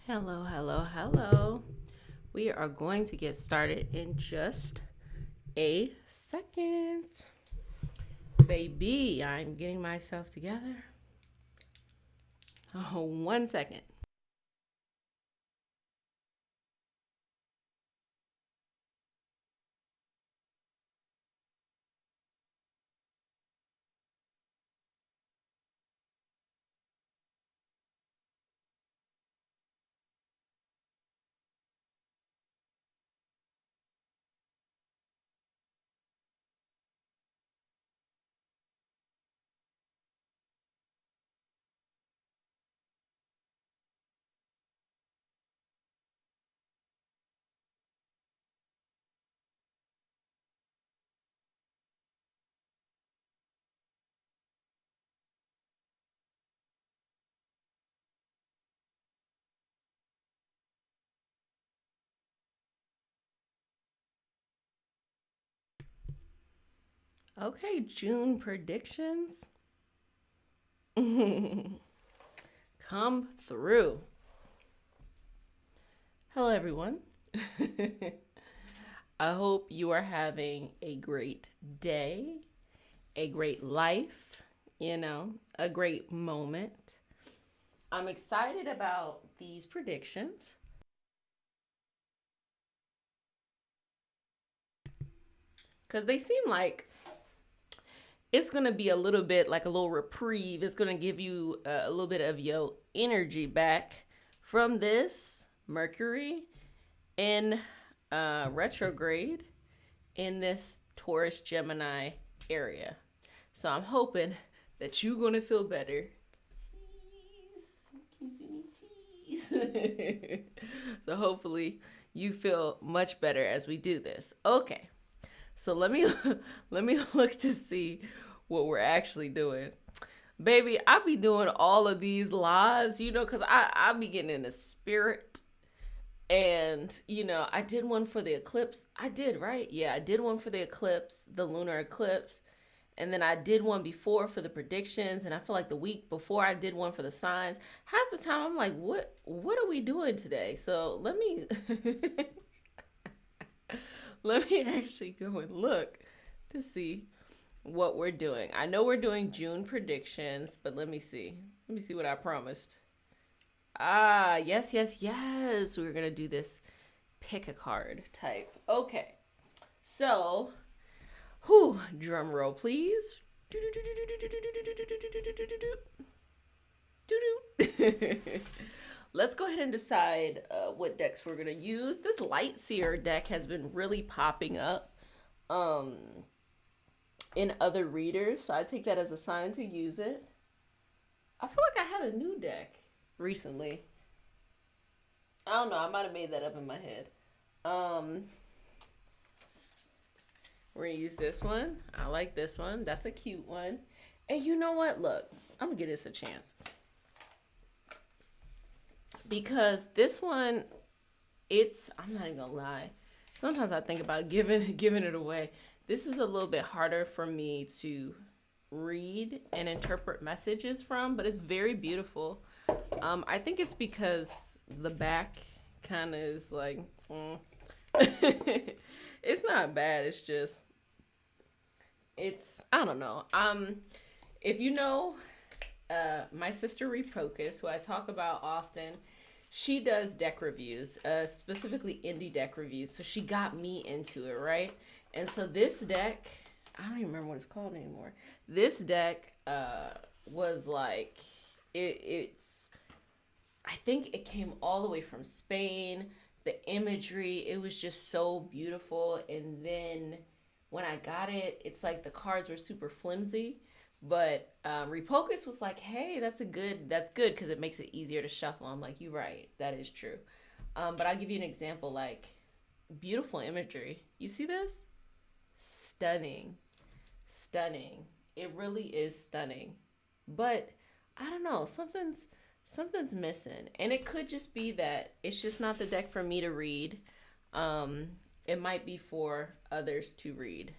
Hello, hello, hello. We are going to get started in just a second. Baby, I'm getting myself together. Oh, 1 second. Okay, June predictions. Come through. Hello, everyone. I hope you are having a great day, a great life, a great moment. I'm excited about these predictions because they seem like it's going to be a little bit like a little reprieve. It's going to give you a little bit of your energy back from this Mercury in retrograde in this Taurus Gemini area. So I'm hoping that you're going to feel better. Cheese. Can you see me? Cheese. So hopefully you feel much better as we do this. Okay. So let me look to see what we're actually doing. Baby, I be doing all of these lives, because I be getting in the spirit. And, I did one for the eclipse. I did, right? Yeah, I did one for the eclipse, the lunar eclipse. And then I did one before for the predictions. And I feel like the week before I did one for the signs. Half the time I'm like, what are we doing today? So let me let me actually go and look to see what we're doing. I know we're doing June predictions, but let me see. Let me see what I promised. Yes, yes, yes. We're going to do this pick a card type. Okay. So, drum roll, please. Let's go ahead and decide what decks we're going to use. This Light Seer deck has been really popping up in other readers, so I take that as a sign to use it. I feel like I had a new deck recently. I don't know, I might have made that up in my head. We're going to use this one. I like this one. That's a cute one. And you know what? Look, I'm going to give this a chance. Because this one, I'm not even gonna lie. Sometimes I think about giving it away. This is a little bit harder for me to read and interpret messages from, but it's very beautiful. I think it's because the back kind of is like, it's not bad. I don't know. If you know, my sister Refocus, who I talk about often, she does deck reviews, specifically indie deck reviews. So she got me into it, right? And so this deck, I don't even remember what it's called anymore. This deck was like, it's, I think it came all the way from Spain. The imagery, it was just so beautiful. And then when I got it, it's like the cards were super flimsy. But Refocus was like, hey, that's good because it makes it easier to shuffle. I'm like, you're right, that is true. But I'll give you an example, like beautiful imagery. You see this? Stunning. It really is stunning. But I don't know, something's missing. And it could just be that it's just not the deck for me to read. It might be for others to read.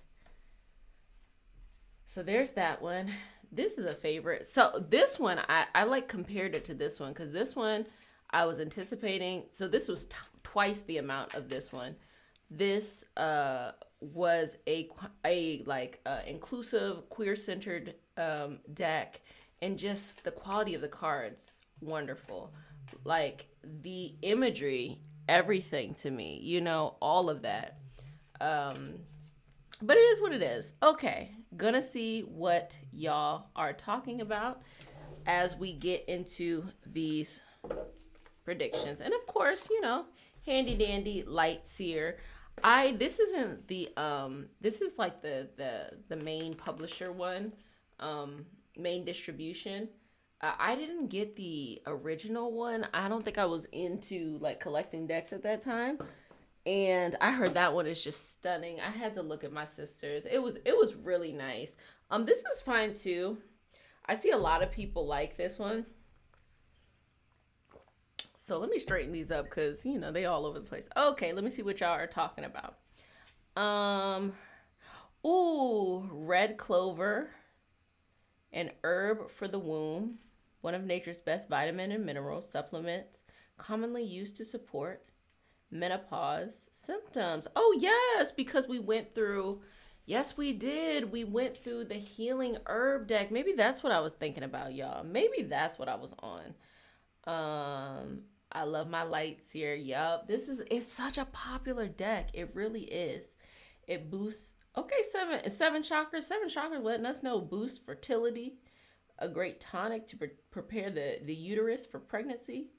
So there's that one. This is a favorite. So this one, I like compared it to this one because this one, I was anticipating, so this was twice the amount of this one. This was a like inclusive, queer-centered deck, and just the quality of the cards, wonderful. Like the imagery, everything to me, you know, all of that. But it is what it is. Okay, gonna see what y'all are talking about as we get into these predictions. And of course, you know, handy dandy light seer. This isn't the this is like the main publisher one, main distribution. I didn't get the original one. I don't think I was into like collecting decks at that time. And I heard that one is just stunning. I had to look at my sister's. It was really nice. This is fine too. I see a lot of people like this one. So let me straighten these up because, you know, they all over the place. Okay, let me see what y'all are talking about. Red clover, an herb for the womb, one of nature's best vitamin and mineral supplements, commonly used to support menopause symptoms. Oh yes, because we went through, yes we did, we went through the healing herb deck. Maybe that's what I was thinking about, y'all. Maybe that's what I was on. I love my lights here. Yup, it's such a popular deck. It really is. It boosts, okay, seven chakras letting us know boost fertility, a great tonic to prepare the uterus for pregnancy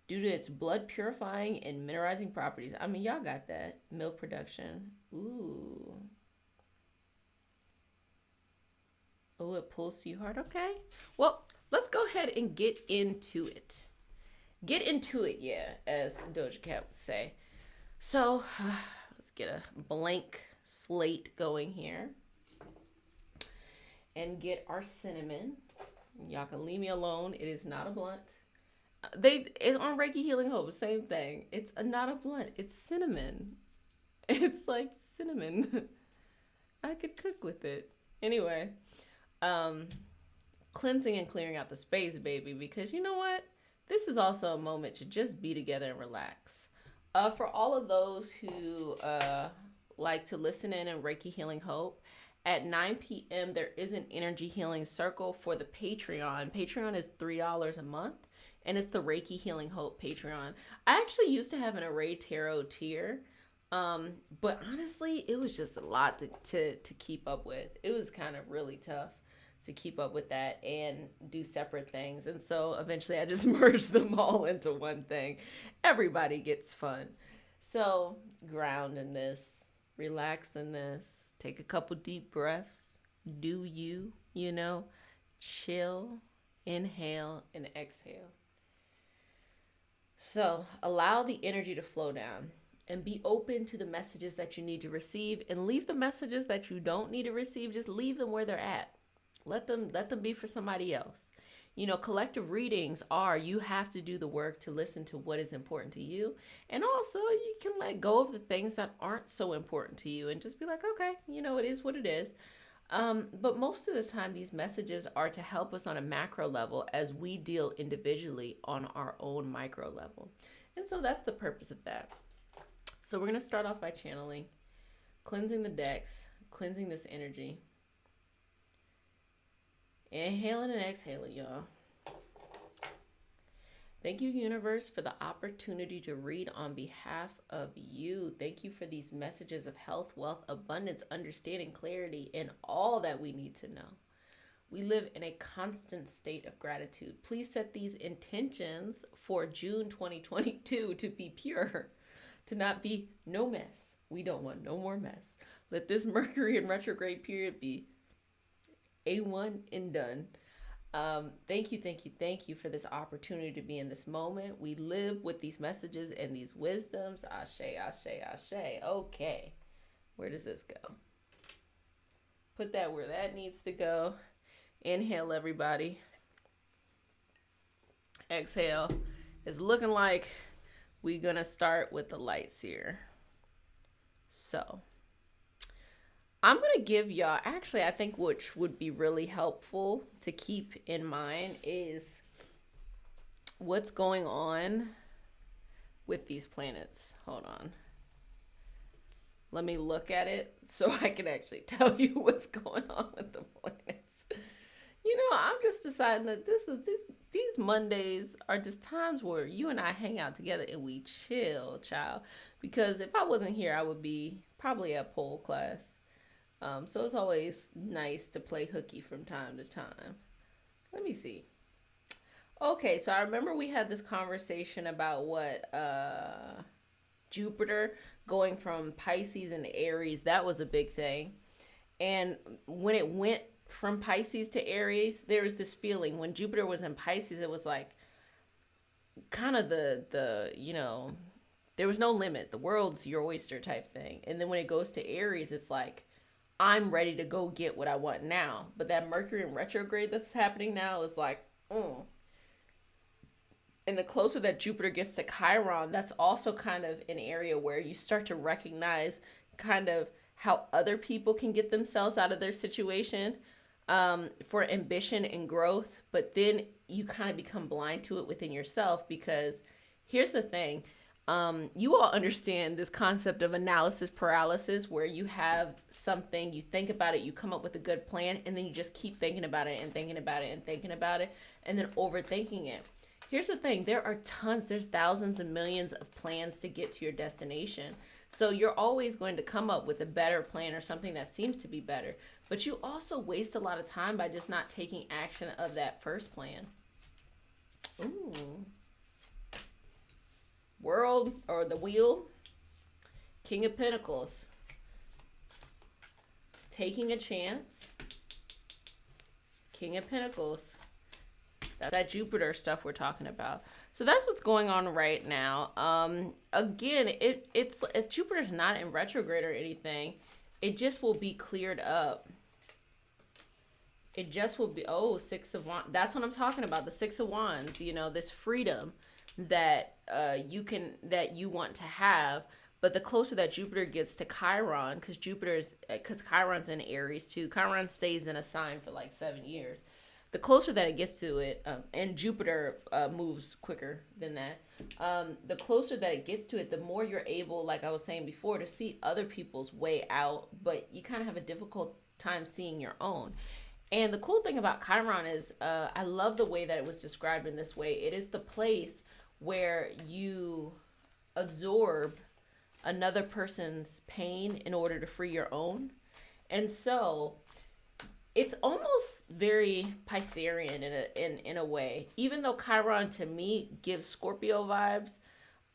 due to its blood purifying and mineralizing properties. I mean, y'all got that. Milk production. Ooh. Oh, it pulls to you hard. Okay. Well, let's go ahead and get into it. Get into it, yeah, as Doja Cat would say. So, let's get a blank slate going here. And get our cinnamon. Y'all can leave me alone. It is not a blunt. It's on Reiki Healing Hope, same thing. It's not a blunt. It's cinnamon. It's like cinnamon. I could cook with it. Anyway, cleansing and clearing out the space, baby, because you know what? This is also a moment to just be together and relax. For all of those who like to listen in Reiki Healing Hope, at 9 p.m. there is an energy healing circle for the Patreon. Patreon is $3 a month. And it's the Reiki Healing Hope Patreon. I actually used to have an Array Tarot tier. But honestly, it was just a lot to keep up with. It was kind of really tough to keep up with that and do separate things. And so eventually I just merged them all into one thing. Everybody gets fun. So ground in this, relax in this, take a couple deep breaths, do you know, chill, inhale and exhale. So allow the energy to flow down and be open to the messages that you need to receive, and leave the messages that you don't need to receive. Just leave them where they're at. Let them be for somebody else. You know, collective readings you have to do the work to listen to what is important to you. And also you can let go of the things that aren't so important to you and just be like, okay, you know, it is what it is. But most of the time, these messages are to help us on a macro level as we deal individually on our own micro level. And so that's the purpose of that. So we're going to start off by channeling, cleansing the decks, cleansing this energy. Inhaling and exhaling, y'all. Thank you, universe, for the opportunity to read on behalf of you. Thank you for these messages of health, wealth, abundance, understanding, clarity, and all that we need to know. We live in a constant state of gratitude. Please set these intentions for June 2022 to be pure, to not be no mess. We don't want no more mess. Let this Mercury in retrograde period be A1 and done. Thank you for this opportunity to be in this moment. We live with these messages and these wisdoms. Ashe, ashe, ashe. Okay, where does this go? Put that where that needs to go. Inhale, everybody. Exhale. It's looking like we're gonna start with the lights here. So I'm going to give y'all, actually, I think which would be really helpful to keep in mind is what's going on with these planets. Hold on. Let me look at it so I can actually tell you what's going on with the planets. You know, I'm just deciding that these Mondays are just times where you and I hang out together and we chill, child. Because if I wasn't here, I would be probably at pole class. So it's always nice to play hooky from time to time. Let me see. Okay, so I remember we had this conversation about what Jupiter going from Pisces into Aries, that was a big thing. And when it went from Pisces to Aries, there was this feeling when Jupiter was in Pisces, it was like kind of the there was no limit. The world's your oyster type thing. And then when it goes to Aries, it's like I'm ready to go get what I want now. But that Mercury in retrograde that's happening now is like, And the closer that Jupiter gets to Chiron, that's also kind of an area where you start to recognize kind of how other people can get themselves out of their situation for ambition and growth. But then you kind of become blind to it within yourself, because here's the thing. You all understand this concept of analysis paralysis, where you have something, you think about it, you come up with a good plan, and then you just keep thinking about it and thinking about it and thinking about it, and then overthinking it. Here's the thing. There's thousands and millions of plans to get to your destination. So you're always going to come up with a better plan or something that seems to be better. But you also waste a lot of time by just not taking action of that first plan. Ooh. World or the wheel. King of Pentacles. Taking a chance. King of Pentacles. That Jupiter stuff we're talking about. So that's what's going on right now. Again, it's if Jupiter's not in retrograde or anything, it just will be cleared up. It just will be, Six of Wands. That's what I'm talking about. The Six of Wands, this freedom that you want to have. But the closer that Jupiter gets to Chiron, because Chiron's in Aries too. Chiron stays in a sign for like 7 years. The closer that it gets to it, and Jupiter moves quicker than that, the closer that it gets to it, the more you're able, like I was saying before, to see other people's way out, but you kind of have a difficult time seeing your own. And the cool thing about Chiron is, I love the way that it was described in this way. It is the place where you absorb another person's pain in order to free your own. And so it's almost very Piscean in a way. Even though Chiron to me gives Scorpio vibes,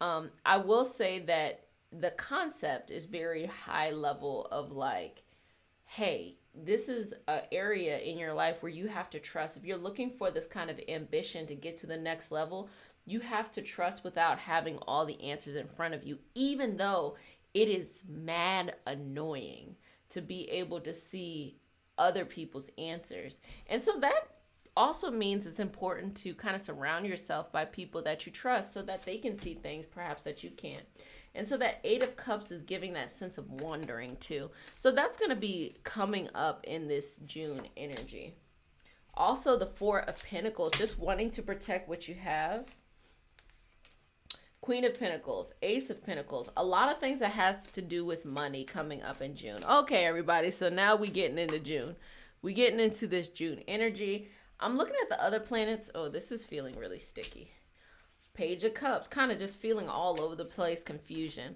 I will say that the concept is very high level of like, hey, this is an area in your life where you have to trust. If you're looking for this kind of ambition to get to the next level, you have to trust without having all the answers in front of you, even though it is mad annoying to be able to see other people's answers. And so that also means it's important to kind of surround yourself by people that you trust so that they can see things perhaps that you can't. And so that Eight of Cups is giving that sense of wandering too. So that's going to be coming up in this June energy. Also the Four of Pentacles, just wanting to protect what you have. Queen of Pentacles, Ace of Pentacles, a lot of things that has to do with money coming up in June. Okay, everybody, so now we getting into June. We getting into this June energy. I'm looking at the other planets. Oh, this is feeling really sticky. Page of Cups, kind of just feeling all over the place, confusion.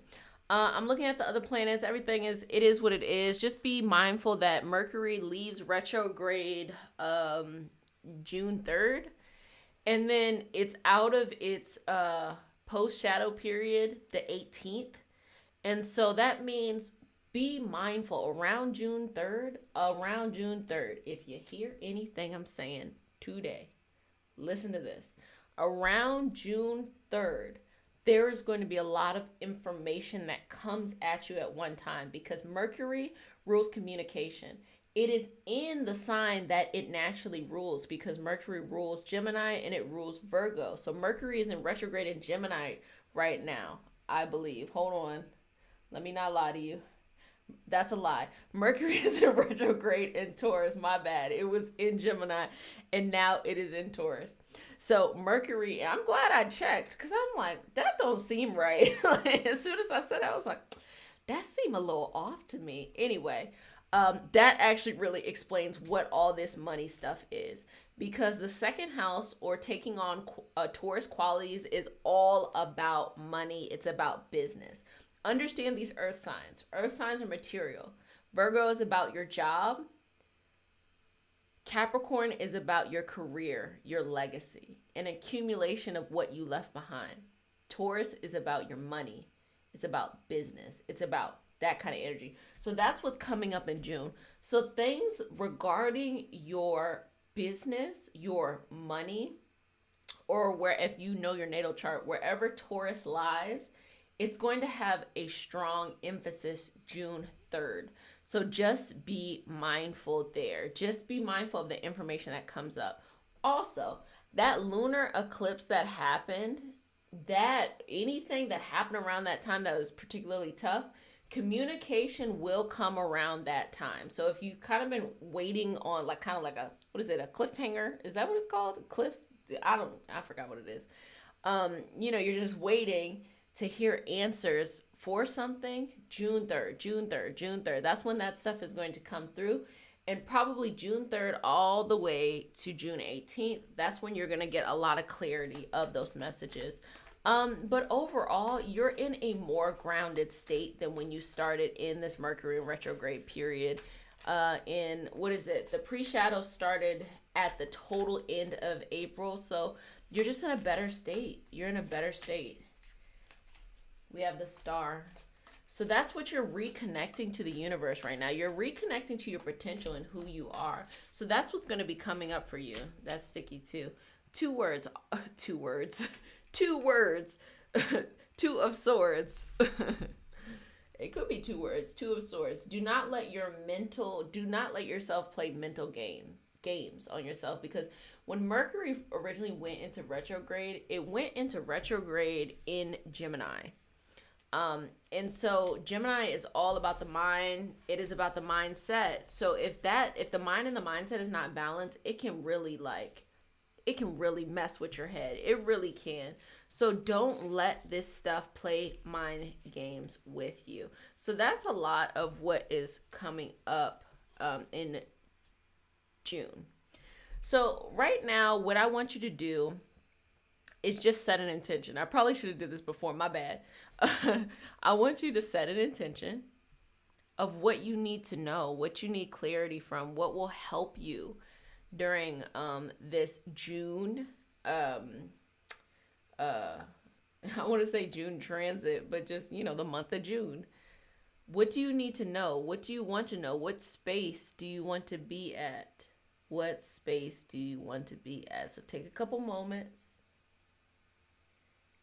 I'm looking at the other planets. Everything it is what it is. Just be mindful that Mercury leaves retrograde June 3rd. And then it's out of its post-shadow period the 18th. And so that means be mindful around June 3rd. If you hear anything I'm saying today, listen to this. Around June 3rd, there is going to be a lot of information that comes at you at one time, because Mercury rules communication. It is in the sign that it naturally rules, because Mercury rules Gemini and it rules Virgo. So Mercury is in retrograde in Gemini right now, I believe. Hold on. Let me not lie to you. That's a lie. Mercury is in retrograde in Taurus. My bad. It was in Gemini and now it is in Taurus. So Mercury, I'm glad I checked because I'm like, that don't seem right. Like, as soon as I said that, I was like, that seemed a little off to me. Anyway, that actually really explains what all this money stuff is. Because the second house, or taking on Taurus qualities, is all about money. It's about business. Understand these earth signs. Earth signs are material. Virgo is about your job. Capricorn is about your career, your legacy, an accumulation of what you left behind. Taurus is about your money. It's about business. It's about that kind of energy. So that's what's coming up in June. So things regarding your business, your money, or where, if you know your natal chart, wherever Taurus lies, it's going to have a strong emphasis June 3rd. So just be mindful there. Just be mindful of the information that comes up. Also, that lunar eclipse that happened, that anything that happened around that time that was particularly tough, communication will come around that time. So if you kind of been waiting on like kind of like a, what is it, a cliffhanger? Is that what it's called? Cliff? I forgot what it is. You're just waiting to hear answers for something. June 3rd. That's when that stuff is going to come through. And probably June 3rd all the way to June 18th. That's when you're going to get a lot of clarity of those messages. But overall, you're in a more grounded state than when you started in this Mercury in retrograde period. The pre-shadow started at the total end of April. So you're just in a better state. You're in a better state. We have the star. So that's what you're reconnecting to the universe right now. You're reconnecting to your potential and who you are. So that's what's going to be coming up for you. That's sticky too. Two words. Two of swords. It could be 2 words. 2 of swords. Do not let yourself play mental games on yourself, because when Mercury originally went into retrograde, it went into retrograde in Gemini. And so Gemini is all about the mind. It is about the mindset. So if the mind and the mindset is not balanced, it can really mess with your head. It really can. So don't let this stuff play mind games with you. So that's a lot of what is coming up in June. So right now, what I want you to do is just set an intention. I probably should have did this before. My bad. I want you to set an intention of what you need to know, what you need clarity from, what will help you during this June, I want to say June transit, but just, the month of June. What do you need to know? What do you want to know? What space do you want to be at? What space do you want to be at? So take a couple moments.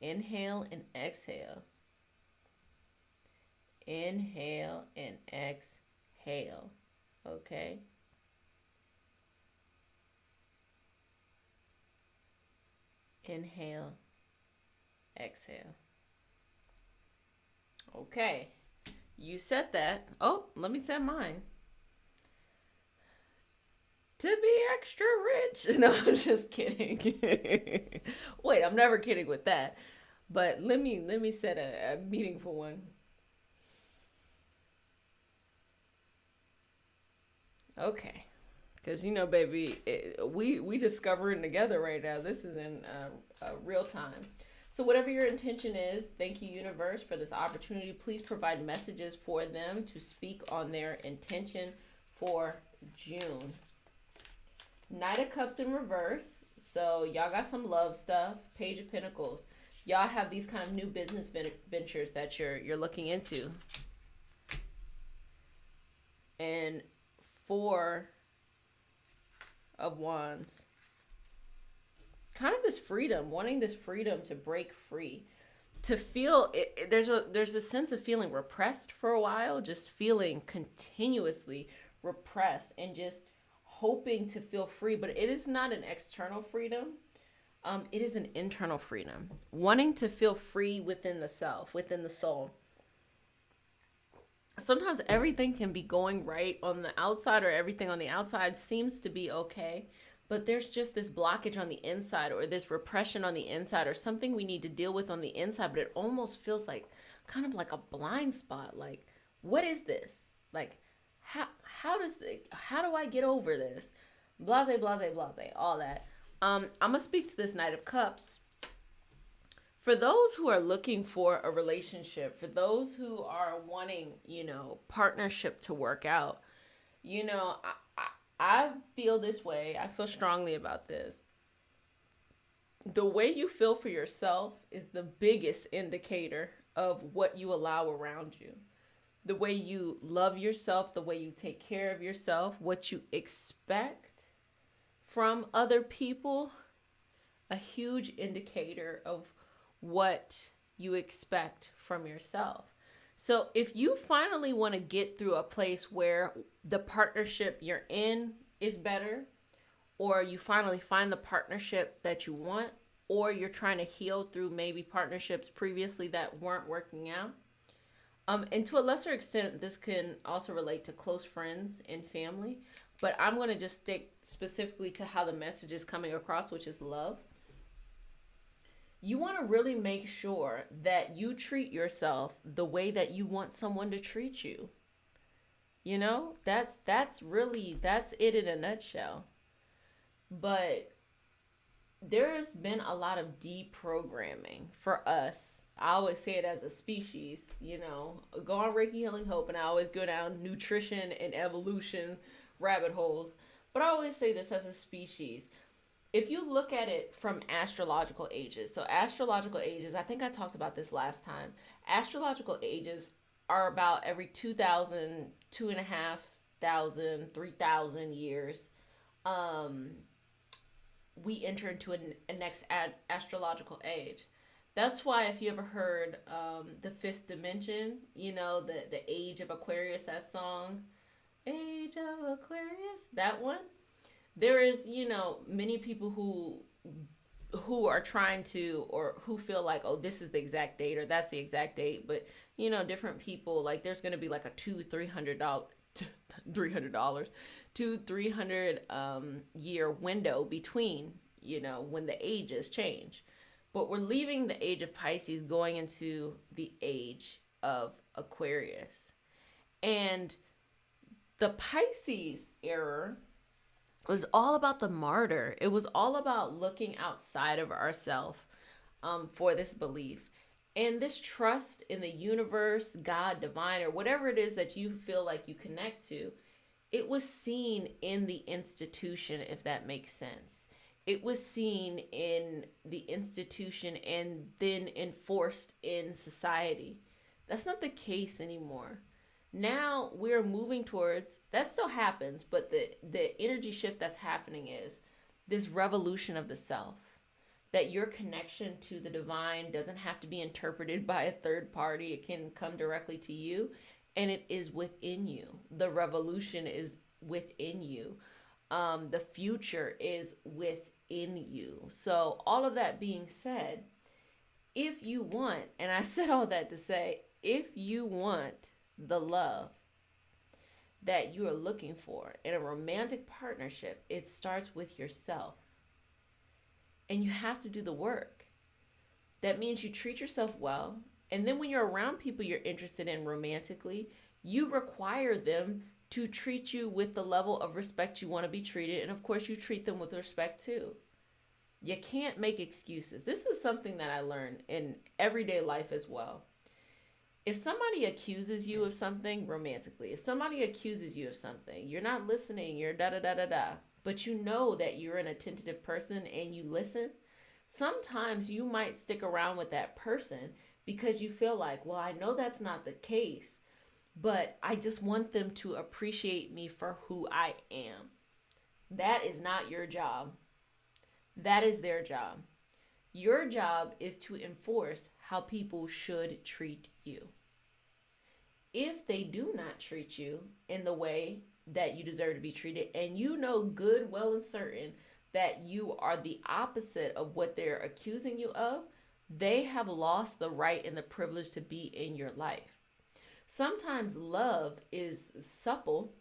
Inhale and exhale. Inhale and exhale. Okay? Inhale, exhale. Okay. You set that. Oh, let me set mine. To be extra rich. No, I'm just kidding. Wait, I'm never kidding with that. But let me set a meaningful one. Okay. Because, baby, we discovering together right now. This is in real time. So whatever your intention is, thank you, universe, for this opportunity. Please provide messages for them to speak on their intention for June. Knight of Cups in reverse. So y'all got some love stuff. Page of Pentacles. Y'all have these kind of new business ventures that you're looking into. And 4 of Wands. Kind of this freedom, wanting this freedom to break free, to feel it. There's a sense of feeling repressed for a while, just feeling continuously repressed and just hoping to feel free. But it is not an external freedom. It is an internal freedom, wanting to feel free within the self, within the soul. sometimes everything can be going right on the outside, or everything on the outside seems to be okay, but there's just this blockage on the inside, or this repression on the inside, or something we need to deal with on the inside, but it almost feels like kind of like a blind spot. Like, what is this? Like, how do I get over this? Blase, blase, blase, all that. I'm gonna speak to this Knight of Cups. For those who are looking for a relationship, for those who are wanting, partnership to work out, I feel this way. I feel strongly about this. The way you feel for yourself is the biggest indicator of what you allow around you. The way you love yourself, the way you take care of yourself, what you expect from other people, a huge indicator of what you expect from yourself. So if you finally want to get through a place where the partnership you're in is better, or you finally find the partnership that you want, or you're trying to heal through maybe partnerships previously that weren't working out. And to a lesser extent, this can also relate to close friends and family, but I'm going to just stick specifically to how the message is coming across, which is love. You want to really make sure that you treat yourself the way that you want someone to treat you. That's it in a nutshell. But there's been a lot of deprogramming for us. I always say it as a species, go on Reiki Healing Hope, and I always go down nutrition and evolution rabbit holes. But I always say this as a species. If you look at it from astrological ages, so astrological ages, I think I talked about this last time. Astrological ages are about every 2,000, 2,500, 3,000 years. We enter into a next astrological age. That's why if you ever heard the fifth dimension, the age of Aquarius, that song, Age of Aquarius, that one. There is, many people who are trying to, or who feel like, oh, this is the exact date, or that's the exact date. But, different people, like there's going to be like a $200-300 year window between, when the ages change. But we're leaving the age of Pisces, going into the age of Aquarius. And the Pisces era was all about the martyr. It was all about looking outside of ourselves for this belief. And this trust in the universe, God, divine, or whatever it is that you feel like you connect to, it was seen in the institution, if that makes sense. It was seen in the institution and then enforced in society. That's not the case anymore. Now we're moving towards, that still happens, but the energy shift that's happening is this revolution of the self. That your connection to the divine doesn't have to be interpreted by a third party. It can come directly to you, and it is within you. The revolution is within you. The future is within you. So all of that being said, if you want, and I said all that to say, if you want the love that you are looking for in a romantic partnership, it starts with yourself. And you have to do the work. That means you treat yourself well. And then when you're around people you're interested in romantically, you require them to treat you with the level of respect you want to be treated. And of course, you treat them with respect too. You can't make excuses. This is something that I learned in everyday life as well. If somebody accuses you of something romantically, if somebody accuses you of something, you're not listening, you're da-da-da-da-da, but you know that you're an attentive person and you listen, sometimes you might stick around with that person because you feel like, well, I know that's not the case, but I just want them to appreciate me for who I am. That is not your job. That is their job. Your job is to enforce how people should treat you. If they do not treat you in the way that you deserve to be treated, and you know good, well, and certain that you are the opposite of what they're accusing you of, they have lost the right and the privilege to be in your life. Sometimes love is supple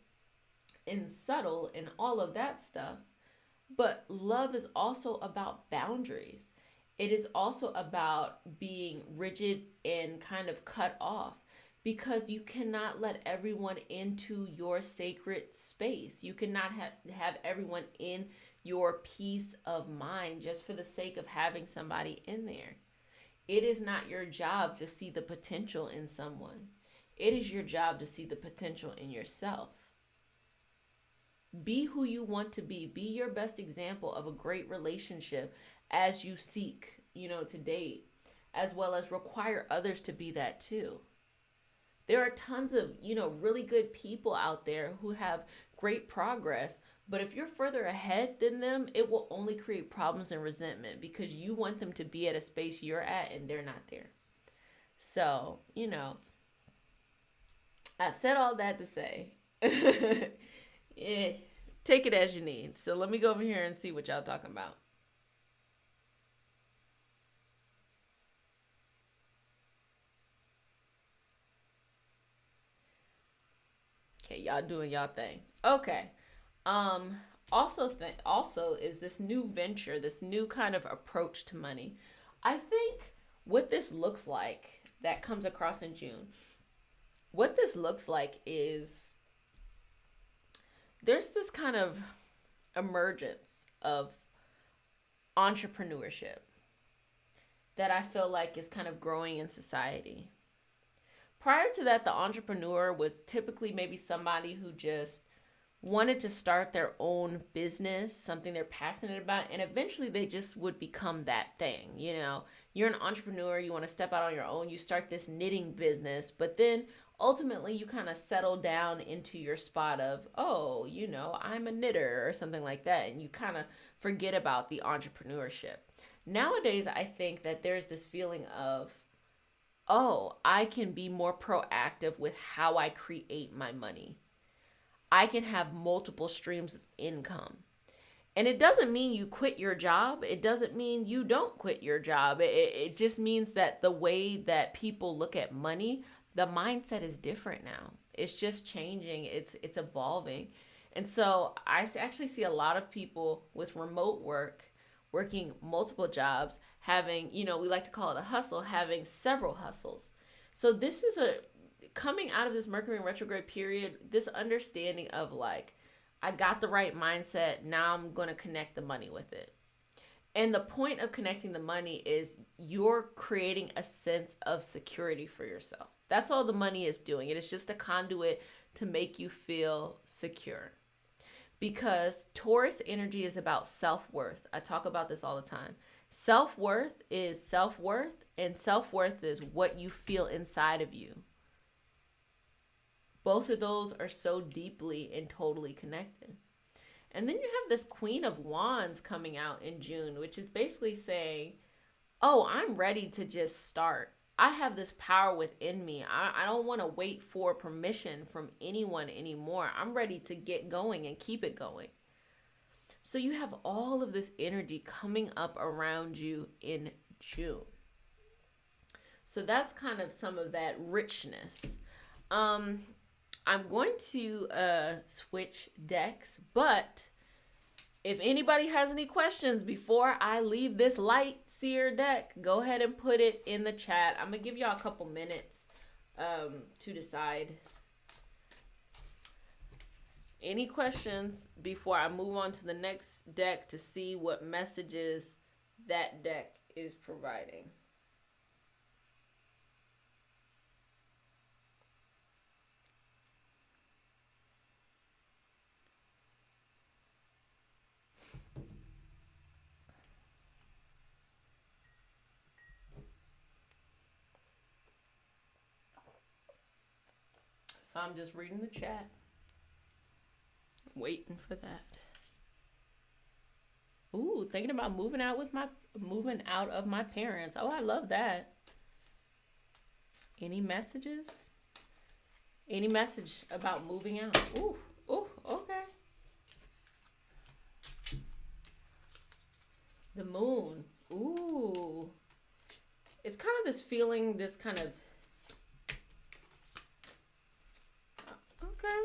and subtle and all of that stuff, but love is also about boundaries. It is also about being rigid and kind of cut off, because you cannot let everyone into your sacred space. You cannot have everyone in your peace of mind just for the sake of having somebody in there. It is not your job to see the potential in someone. It is your job to see the potential in yourself. Be who you want to be. Be your best example of a great relationship as you seek, to date, as well as require others to be that too. There are tons of, really good people out there who have great progress, but if you're further ahead than them, it will only create problems and resentment because you want them to be at a space you're at and they're not there. So, I said all that to say, take it as you need. So let me go over here and see what y'all talking about. Okay, y'all doing y'all thing. Okay. Also is this new venture, this new kind of approach to money. I think what this looks like that comes across in June. What this looks like is there's this kind of emergence of entrepreneurship that I feel like is kind of growing in society. Prior to that, the entrepreneur was typically maybe somebody who just wanted to start their own business, something they're passionate about, and eventually they just would become that thing. You're an entrepreneur, you want to step out on your own, you start this knitting business, but then ultimately you kind of settle down into your spot of, I'm a knitter or something like that, and you kind of forget about the entrepreneurship. Nowadays, I think that there's this feeling of, I can be more proactive with how I create my money. I can have multiple streams of income. And it doesn't mean you quit your job. It doesn't mean you don't quit your job. It just means that the way that people look at money, the mindset is different now. It's just changing. It's evolving. And so I actually see a lot of people with remote work, working multiple jobs, having, we like to call it a hustle, having several hustles. So this is coming out of this Mercury in retrograde period, this understanding of I got the right mindset. Now I'm going to connect the money with it. And the point of connecting the money is you're creating a sense of security for yourself. That's all the money is doing. It is just a conduit to make you feel secure. Because Taurus energy is about self-worth. I talk about this all the time. Self-worth is self-worth, and self-worth is what you feel inside of you. Both of those are so deeply and totally connected. And then you have this Queen of Wands coming out in June, which is basically saying, I'm ready to just start. I have this power within me. I don't want to wait for permission from anyone anymore. I'm ready to get going and keep it going. So you have all of this energy coming up around you in June. So that's kind of some of that richness. I'm going to switch decks, but if anybody has any questions before I leave this light seer deck, go ahead and put it in the chat. I'm going to give y'all a couple minutes to decide. Any questions before I move on to the next deck to see what messages that deck is providing? So I'm just reading the chat, waiting for that. Ooh, thinking about moving out of my parents. Oh, I love that. Any messages? Any message about moving out? Ooh, okay. The moon. Ooh. It's kind of this feeling, this kind of Okay.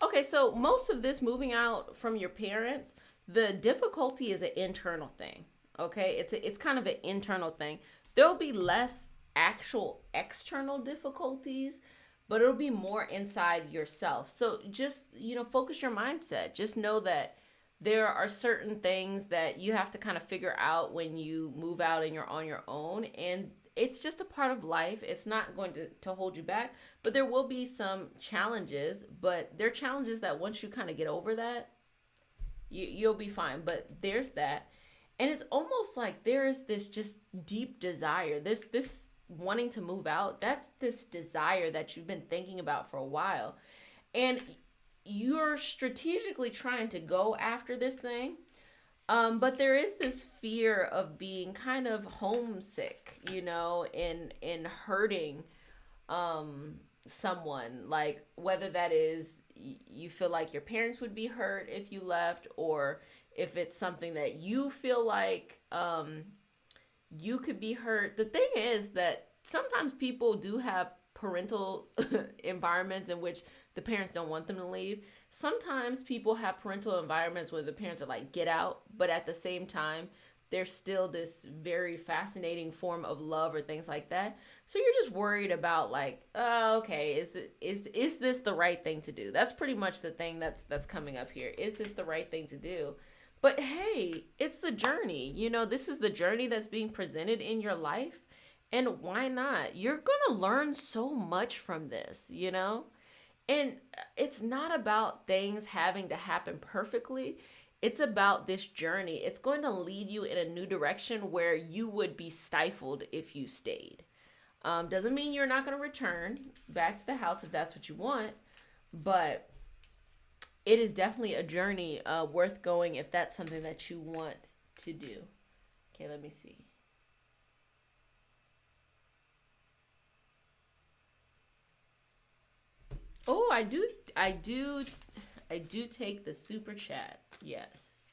Okay, so most of this moving out from your parents, the difficulty is an internal thing. Okay, it's kind of an internal thing. There'll be less actual external difficulties, but it'll be more inside yourself. So just, focus your mindset. Just know that there are certain things that you have to kind of figure out when you move out and you're on your own, and it's just a part of life. It's not going to hold you back, but there will be some challenges, but they're challenges that once you kind of get over that, you'll be fine. But there's that. And it's almost like there is this just deep desire, this wanting to move out. That's this desire that you've been thinking about for a while. And you're strategically trying to go after this thing. But there is this fear of being kind of homesick, in hurting someone. Like, whether that is you feel like your parents would be hurt if you left, or if it's something that you feel like you could be hurt. The thing is that sometimes people do have parental environments in which the parents don't want them to leave. Sometimes people have parental environments where the parents are like, get out, but at the same time, there's still this very fascinating form of love or things like that. So you're just worried about like, oh, okay, is this the right thing to do? That's pretty much the thing that's coming up here. Is this the right thing to do? But hey, it's the journey. This is the journey that's being presented in your life. And why not? You're going to learn so much from this, And it's not about things having to happen perfectly. It's about this journey. It's going to lead you in a new direction where you would be stifled if you stayed. Doesn't mean you're not going to return back to the house if that's what you want, but it is definitely a journey worth going if that's something that you want to do. Okay, let me see. Oh, I do take the super chat. Yes.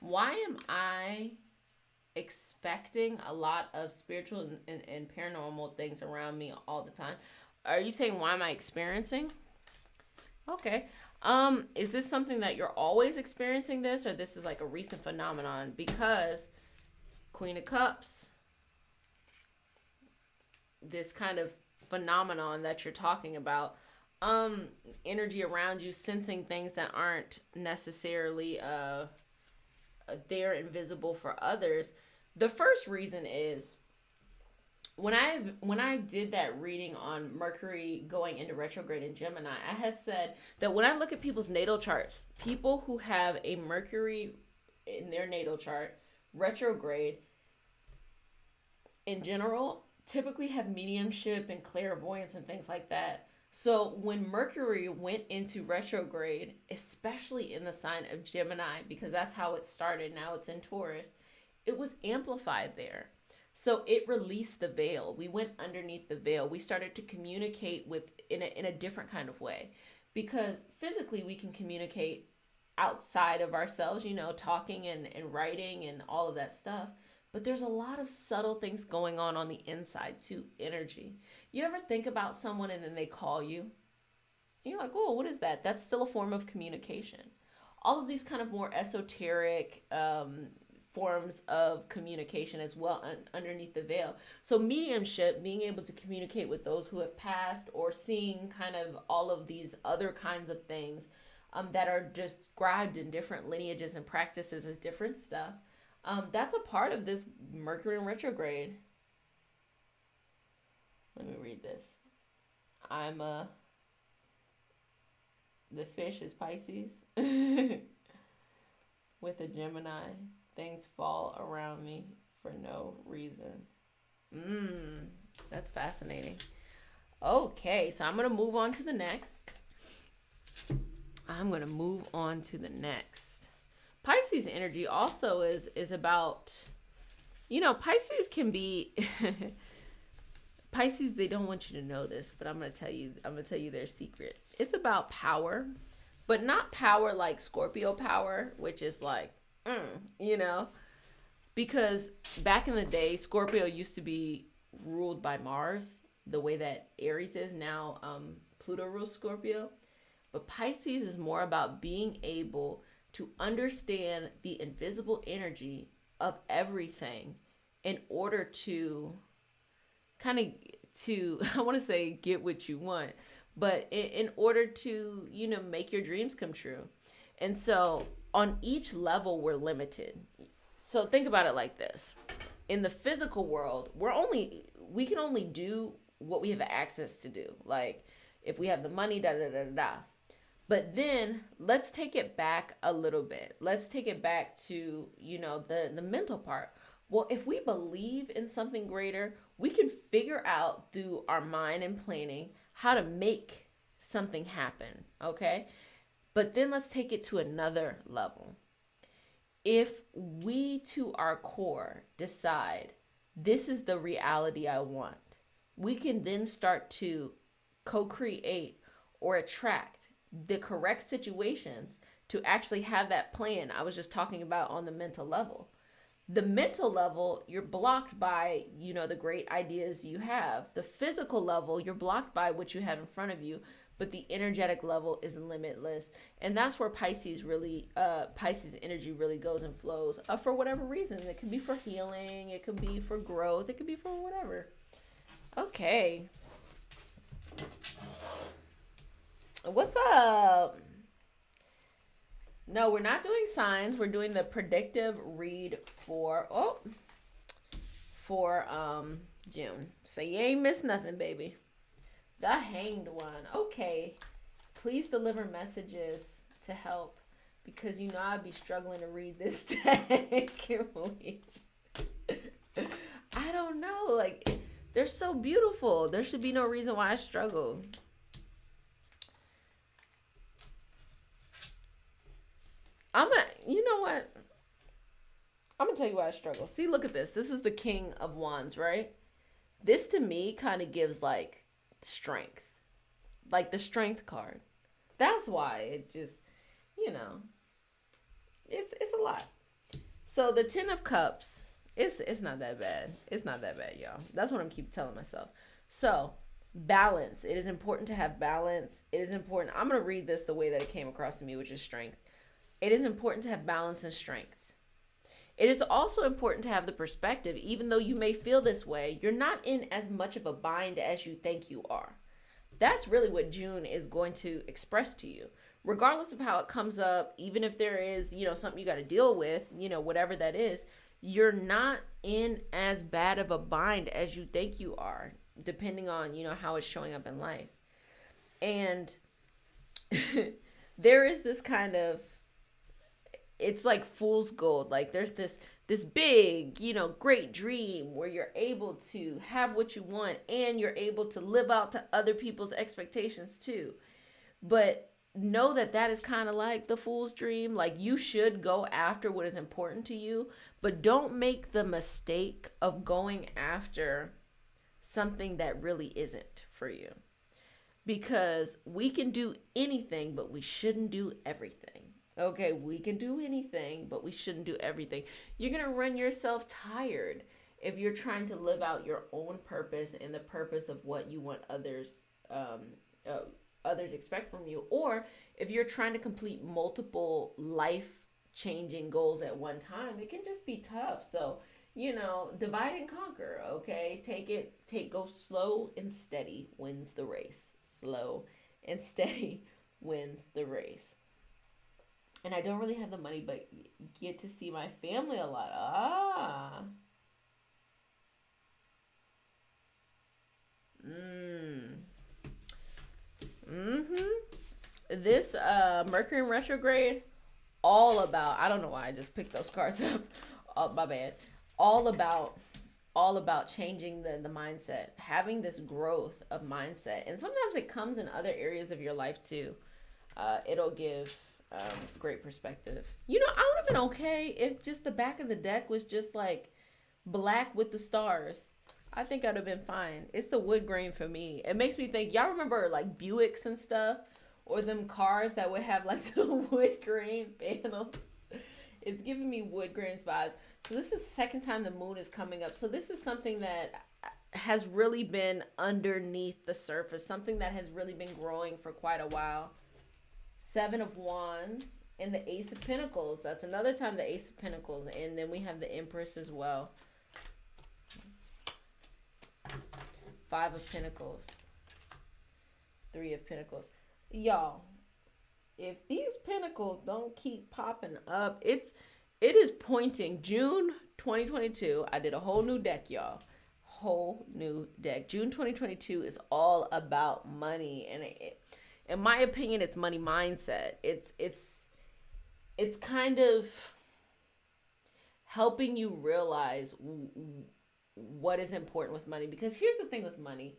Why am I expecting a lot of spiritual and paranormal things around me all the time? Are you saying why am I experiencing? Okay. Is this something that you're always experiencing this, or this is like a recent phenomenon? Because Queen of Cups, this kind of phenomenon that you're talking about, energy around you, sensing things that aren't necessarily there and visible for others. The first reason is when I did that reading on Mercury going into retrograde in Gemini, I had said that when I look at people's natal charts, people who have a Mercury in their natal chart retrograde in general typically have mediumship and clairvoyance and things like that. So when Mercury went into retrograde, especially in the sign of Gemini, because that's how it started, now it's in Taurus, it was amplified there. So it released the veil. We went underneath the veil. We started to communicate in a different kind of way, because physically we can communicate outside of ourselves, talking and writing and all of that stuff. But there's a lot of subtle things going on the inside too, energy. You ever think about someone and then they call you? And you're like, oh, what is that? That's still a form of communication. All of these kind of more esoteric forms of communication as well underneath the veil. So mediumship, being able to communicate with those who have passed, or seeing kind of all of these other kinds of things that are described in different lineages and practices as different stuff. That's a part of this Mercury in retrograde. Let me read this. The fish is Pisces with a Gemini. Things fall around me for no reason. That's fascinating. Okay, so I'm going to move on to the next. Pisces energy also is about, Pisces can be Pisces, they don't want you to know this, but I'm going to tell you their secret. It's about power, but not power like Scorpio power, which is like, because back in the day, Scorpio used to be ruled by Mars, the way that Aries is now. Pluto rules Scorpio. But Pisces is more about being able to understand the invisible energy of everything in order to kind of I want to say get what you want, but in order to, make your dreams come true. And so on each level, we're limited. So think about it like this. In the physical world, we can only do what we have access to do. Like if we have the money, da da da da. But then let's take it back a little bit. Let's take it back to, the mental part. Well, if we believe in something greater, we can figure out through our mind and planning how to make something happen, okay? But then let's take it to another level. If we, to our core, decide this is the reality I want, we can then start to co-create or attract the correct situations to actually have that plan I was just talking about on the mental level. The mental level, you're blocked by, the great ideas you have. The physical level, you're blocked by what you have in front of you, but the energetic level is limitless. And that's where Pisces energy really goes and flows for whatever reason. It could be for healing, it could be for growth, it could be for whatever. Okay. What's up? No, we're not doing signs. We're doing the predictive read for June. So you ain't missed nothing, baby. The Hanged One. Okay. Please deliver messages to help, because I'd be struggling to read this deck. I don't know. Like, they're so beautiful. There should be no reason why I struggle. You know what? I'm going to tell you why I struggle. See, look at this. This is the King of Wands, right? This to me kind of gives like strength. Like the Strength card. That's why it just, it's a lot. So the Ten of Cups, it's not that bad. It's not that bad, y'all. That's what I'm keep telling myself. So balance. It is important to have balance. It is important. I'm going to read this the way that it came across to me, which is strength. It is important to have balance and strength. It is also important to have the perspective, even though you may feel this way, you're not in as much of a bind as you think you are. That's really what June is going to express to you. Regardless of how it comes up, even if there is, something you got to deal with, whatever that is, you're not in as bad of a bind as you think you are, depending on, how it's showing up in life. And there is this kind of, it's like fool's gold. Like there's this big, great dream where you're able to have what you want and you're able to live out to other people's expectations too. But know that is kind of like the fool's dream. Like you should go after what is important to you, but don't make the mistake of going after something that really isn't for you. Because we can do anything, but we shouldn't do everything. Okay, we can do anything, but we shouldn't do everything. You're going to run yourself tired if you're trying to live out your own purpose and the purpose of what you want others expect from you. Or if you're trying to complete multiple life-changing goals at one time, it can just be tough. So, divide and conquer, okay? Go slow and steady wins the race. Slow and steady wins the race. And I don't really have the money, but get to see my family a lot. This Mercury in retrograde, all about, I don't know why I just picked those cards up. Oh, my bad. All about changing the mindset, having this growth of mindset. And sometimes it comes in other areas of your life too. It'll give great perspective. I would have been okay if just the back of the deck was just like black with the stars. I think I'd have been fine. It's the wood grain for me. It makes me think, y'all remember like Buicks and stuff, or them cars that would have like the wood grain panels? It's giving me wood grain vibes. So this is the second time the moon is coming up. So this is something that has really been underneath the surface, something that has really been growing for quite a while. Seven of Wands and the Ace of Pentacles. That's another time the Ace of Pentacles. And then we have the Empress as well. Five of Pentacles. Three of Pentacles. Y'all, if these pentacles don't keep popping up, it is pointing June 2022. I did a whole new deck, y'all. Whole new deck. June 2022 is all about money, and in my opinion, it's money mindset. It's kind of helping you realize what is important with money. Because here's the thing with money.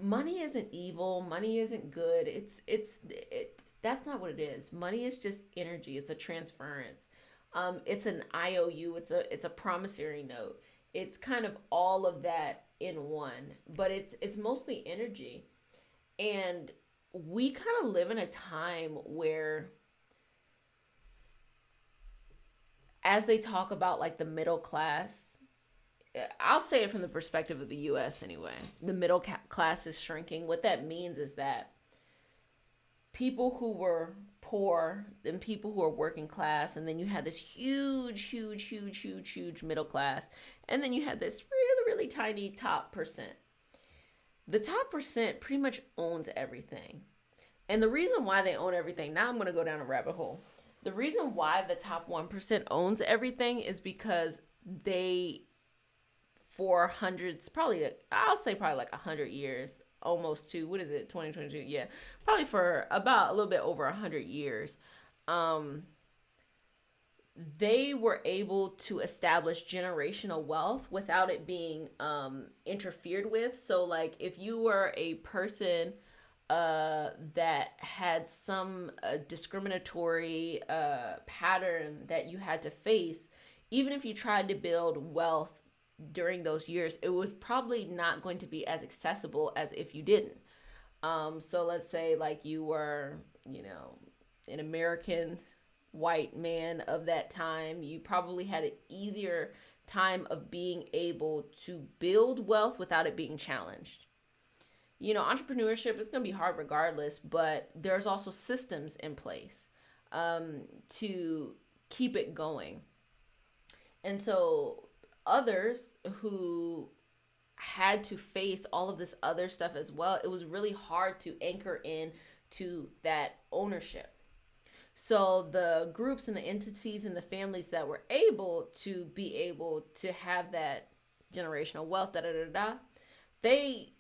Money isn't evil. Money isn't good. That's not what it is. Money is just energy. It's a transference. It's an IOU. It's a promissory note. It's kind of all of that in one, but it's mostly energy. And we kind of live in a time where, as they talk about like the middle class, I'll say it from the perspective of the US anyway. The middle class is shrinking. What that means is that people who were poor and people who are working class, and then you had this huge middle class, and then you had this really tiny top percent. The top percent pretty much owns everything. And the reason why they own everything, now I'm going to go down a rabbit hole. The reason why the top 1% owns everything is because they, for hundreds, I'll say probably like 100 years, almost to, 2022? Yeah, probably for about a little bit over 100 years. They were able to establish generational wealth without it being interfered with. So like if you were a person that had some discriminatory pattern that you had to face, even if you tried to build wealth during those years, it was probably not going to be as accessible as if you didn't. So let's say like you were, an American white man of that time, you probably had an easier time of being able to build wealth without it being challenged. Entrepreneurship is going to be hard regardless, but there's also systems in place to keep it going. And so others who had to face all of this other stuff as well, it was really hard to anchor in to that ownership. So the groups and the entities and the families that were able to have that generational wealth, they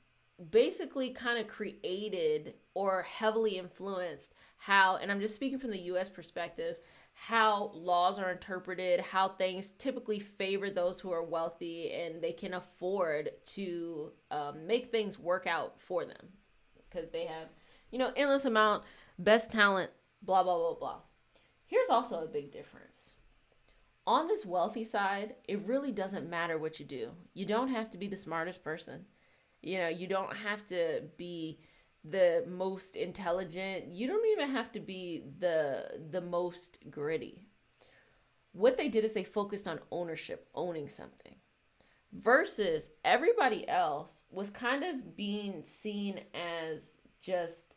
basically kind of created or heavily influenced how, and I'm just speaking from the US perspective, how laws are interpreted, how things typically favor those who are wealthy and they can afford to make things work out for them because they have, endless amount, best talent, blah, blah, blah, blah. Here's also a big difference. On this wealthy side, it really doesn't matter what you do. You don't have to be the smartest person. You don't have to be the most intelligent. You don't even have to be the most gritty. What they did is they focused on ownership, owning something. Versus everybody else was kind of being seen as just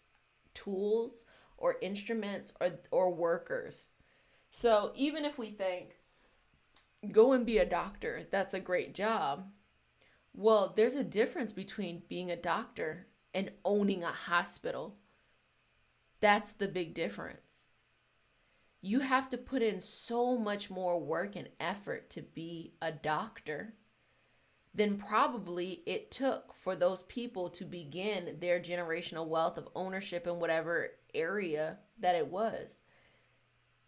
tools or instruments or workers. So even if we think, go and be a doctor, that's a great job. Well, there's a difference between being a doctor and owning a hospital. That's the big difference. You have to put in so much more work and effort to be a doctor than probably it took for those people to begin their generational wealth of ownership in whatever area that it was.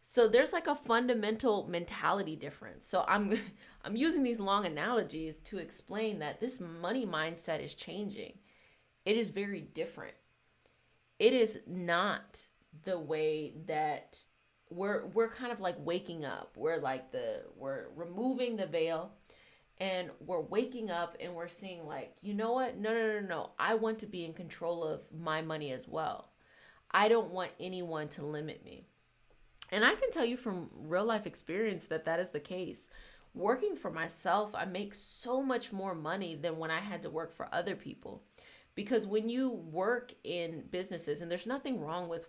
So there's like a fundamental mentality difference. So I'm using these long analogies to explain that this money mindset is changing. It is very different. It is not the way that we're kind of like waking up. We're removing the veil and we're waking up and we're seeing like, you know what? No. I want to be in control of my money as well. I don't want anyone to limit me. And I can tell you from real life experience that is the case. working for myself, I make so much more money than when I had to work for other people. Because when you work in businesses, and there's nothing wrong with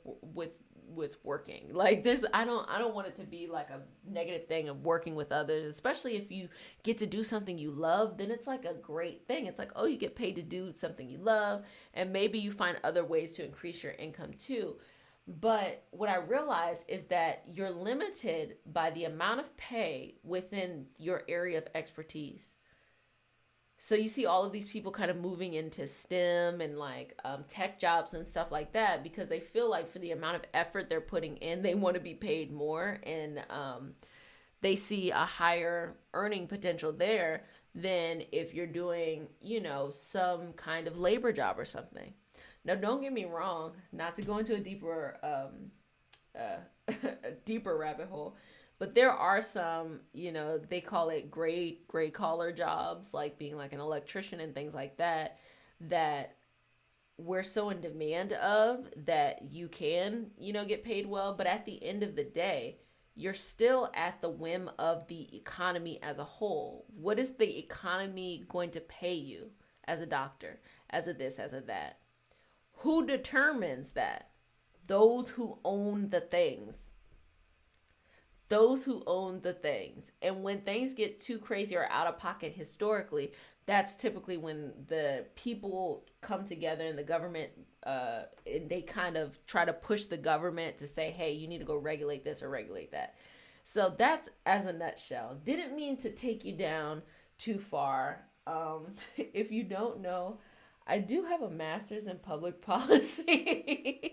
working, like I don't want it to be like a negative thing of working with others, especially if you get to do something you love, then it's like a great thing. It's like, oh, you get paid to do something you love, and maybe you find other ways to increase your income too. But what I realize is that you're limited by the amount of pay within your area of expertise. So you see all of these people kind of moving into STEM and like tech jobs and stuff like that, because they feel like for the amount of effort they're putting in, they want to be paid more, and they see a higher earning potential there than if you're doing, some kind of labor job or something. Now, don't get me wrong, not to go into a deeper a deeper rabbit hole, but there are some, they call it gray collar jobs, like being like an electrician and things like that, that we're so in demand of that you can, get paid well. But at the end of the day, you're still at the whim of the economy as a whole. What is the economy going to pay you as a doctor, as a this, as a that? Who determines that? Those who own the things. Those who own the things. And when things get too crazy or out of pocket historically, that's typically when the people come together and the government, and they kind of try to push the government to say, hey, you need to go regulate this or regulate that. So that's as a nutshell. Didn't mean to take you down too far. If you don't know, I do have a master's in public policy.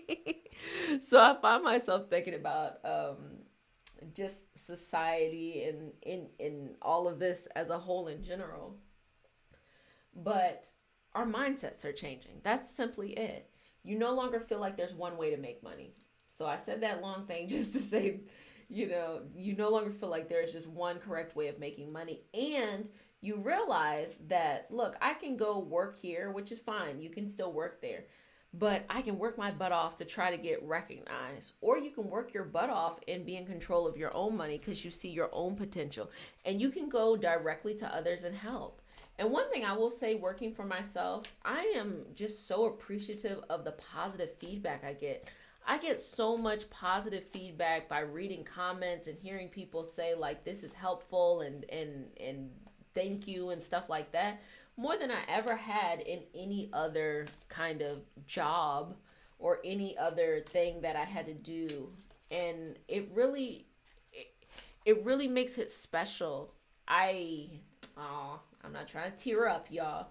So I find myself thinking about just society and in all of this as a whole in general. But our mindsets are changing. That's simply it. You no longer feel like there's one way to make money. So I said that long thing just to say, you no longer feel like there's just one correct way of making money. And you realize that, look, I can go work here, which is fine. You can still work there. But I can work my butt off to try to get recognized. Or you can work your butt off and be in control of your own money because you see your own potential. And you can go directly to others and help. And one thing I will say, working for myself, I am just so appreciative of the positive feedback I get. I get so much positive feedback by reading comments and hearing people say, like, this is helpful and thank you and stuff like that, more than I ever had in any other kind of job or any other thing that I had to do. And it really makes it special. I'm not trying to tear up, y'all,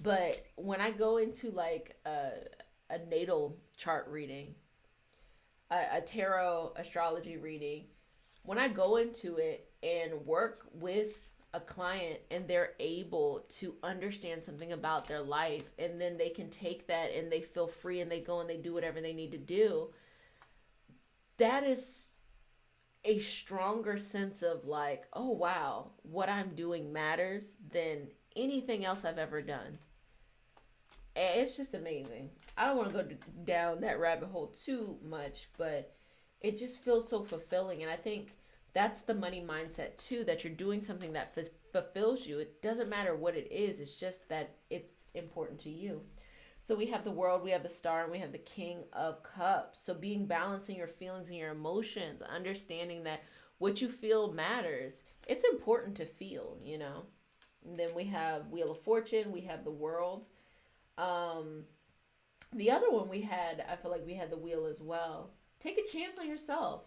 but when I go into like a natal chart reading, a tarot astrology reading, when I go into it and work with a client and they're able to understand something about their life, and then they can take that and they feel free and they go and they do whatever they need to do, that is a stronger sense of like, oh wow, what I'm doing matters than anything else I've ever done. And it's just amazing. I don't want to go down that rabbit hole too much, but it just feels so fulfilling. And I think that's the money mindset too, that you're doing something that fulfills you. It doesn't matter what it is. It's just that it's important to you. So we have the World, we have the Star, and we have the King of Cups. So being balanced in your feelings and your emotions, understanding that what you feel matters. It's important to feel, And then we have Wheel of Fortune, we have the World. The other one I feel like we had the Wheel as well. Take a chance on yourself.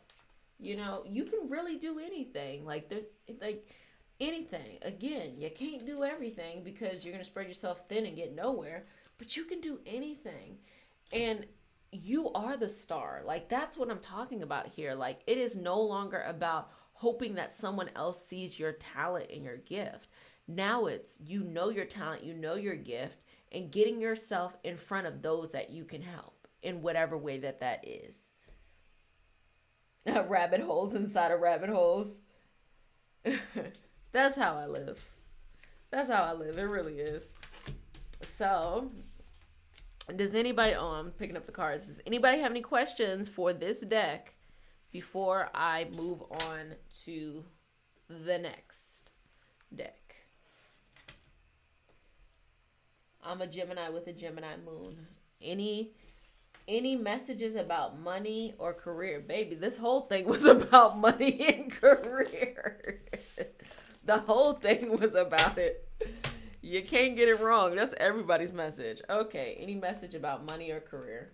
You can really do anything. Like there's like anything. Again, you can't do everything because you're going to spread yourself thin and get nowhere, but you can do anything. And you are the star. Like that's what I'm talking about here. Like it is no longer about hoping that someone else sees your talent and your gift. Now it's, your talent, your gift, and getting yourself in front of those that you can help in whatever way that is. Rabbit holes inside of rabbit holes. That's how I live. That's how I live. It really is. So, does anybody, I'm picking up the cards. Does anybody have any questions for this deck before I move on to the next? deck. I'm a Gemini with a Gemini moon. Any messages about money or career? Baby, this whole thing was about money and career. The whole thing was about it. You can't get it wrong. That's everybody's message. Okay, any message about money or career?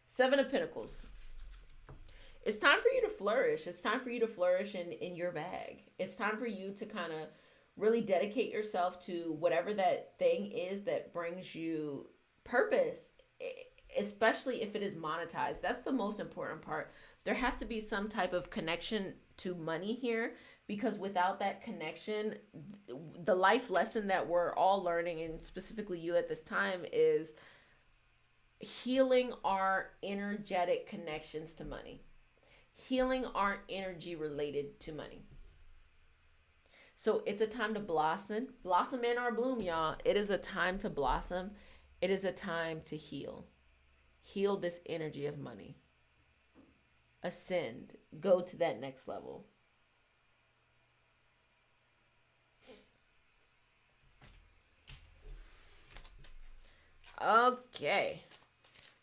Seven of Pentacles. It's time for you to flourish. It's time for you to flourish in your bag. It's time for you to kind of really dedicate yourself to whatever that thing is that brings you purpose, especially if it is monetized. That's the most important part. There has to be some type of connection to money here, because without that connection, the life lesson that we're all learning, and specifically you at this time, is healing our energetic connections to money. Healing our energy related to money. So it's a time to blossom in or bloom, y'all. It is a time to blossom. It is a time to heal. Heal this energy of money. Ascend. Go to that next level. Okay.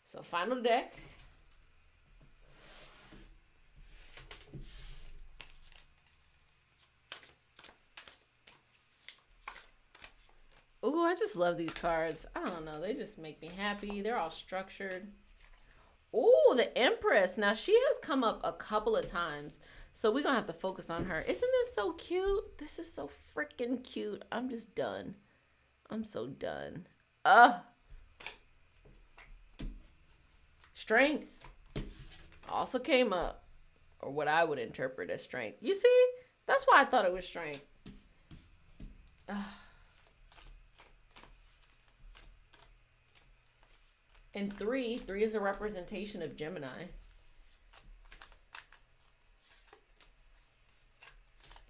So final deck. Ooh, I just love these cards. I don't know. They just make me happy. They're all structured. Ooh, the Empress. Now, she has come up a couple of times, so we're going to have to focus on her. Isn't this so cute? This is so freaking cute. I'm just done. I'm so done. Strength also came up, or what I would interpret as strength. You see? That's why I thought it was strength. And three is a representation of Gemini.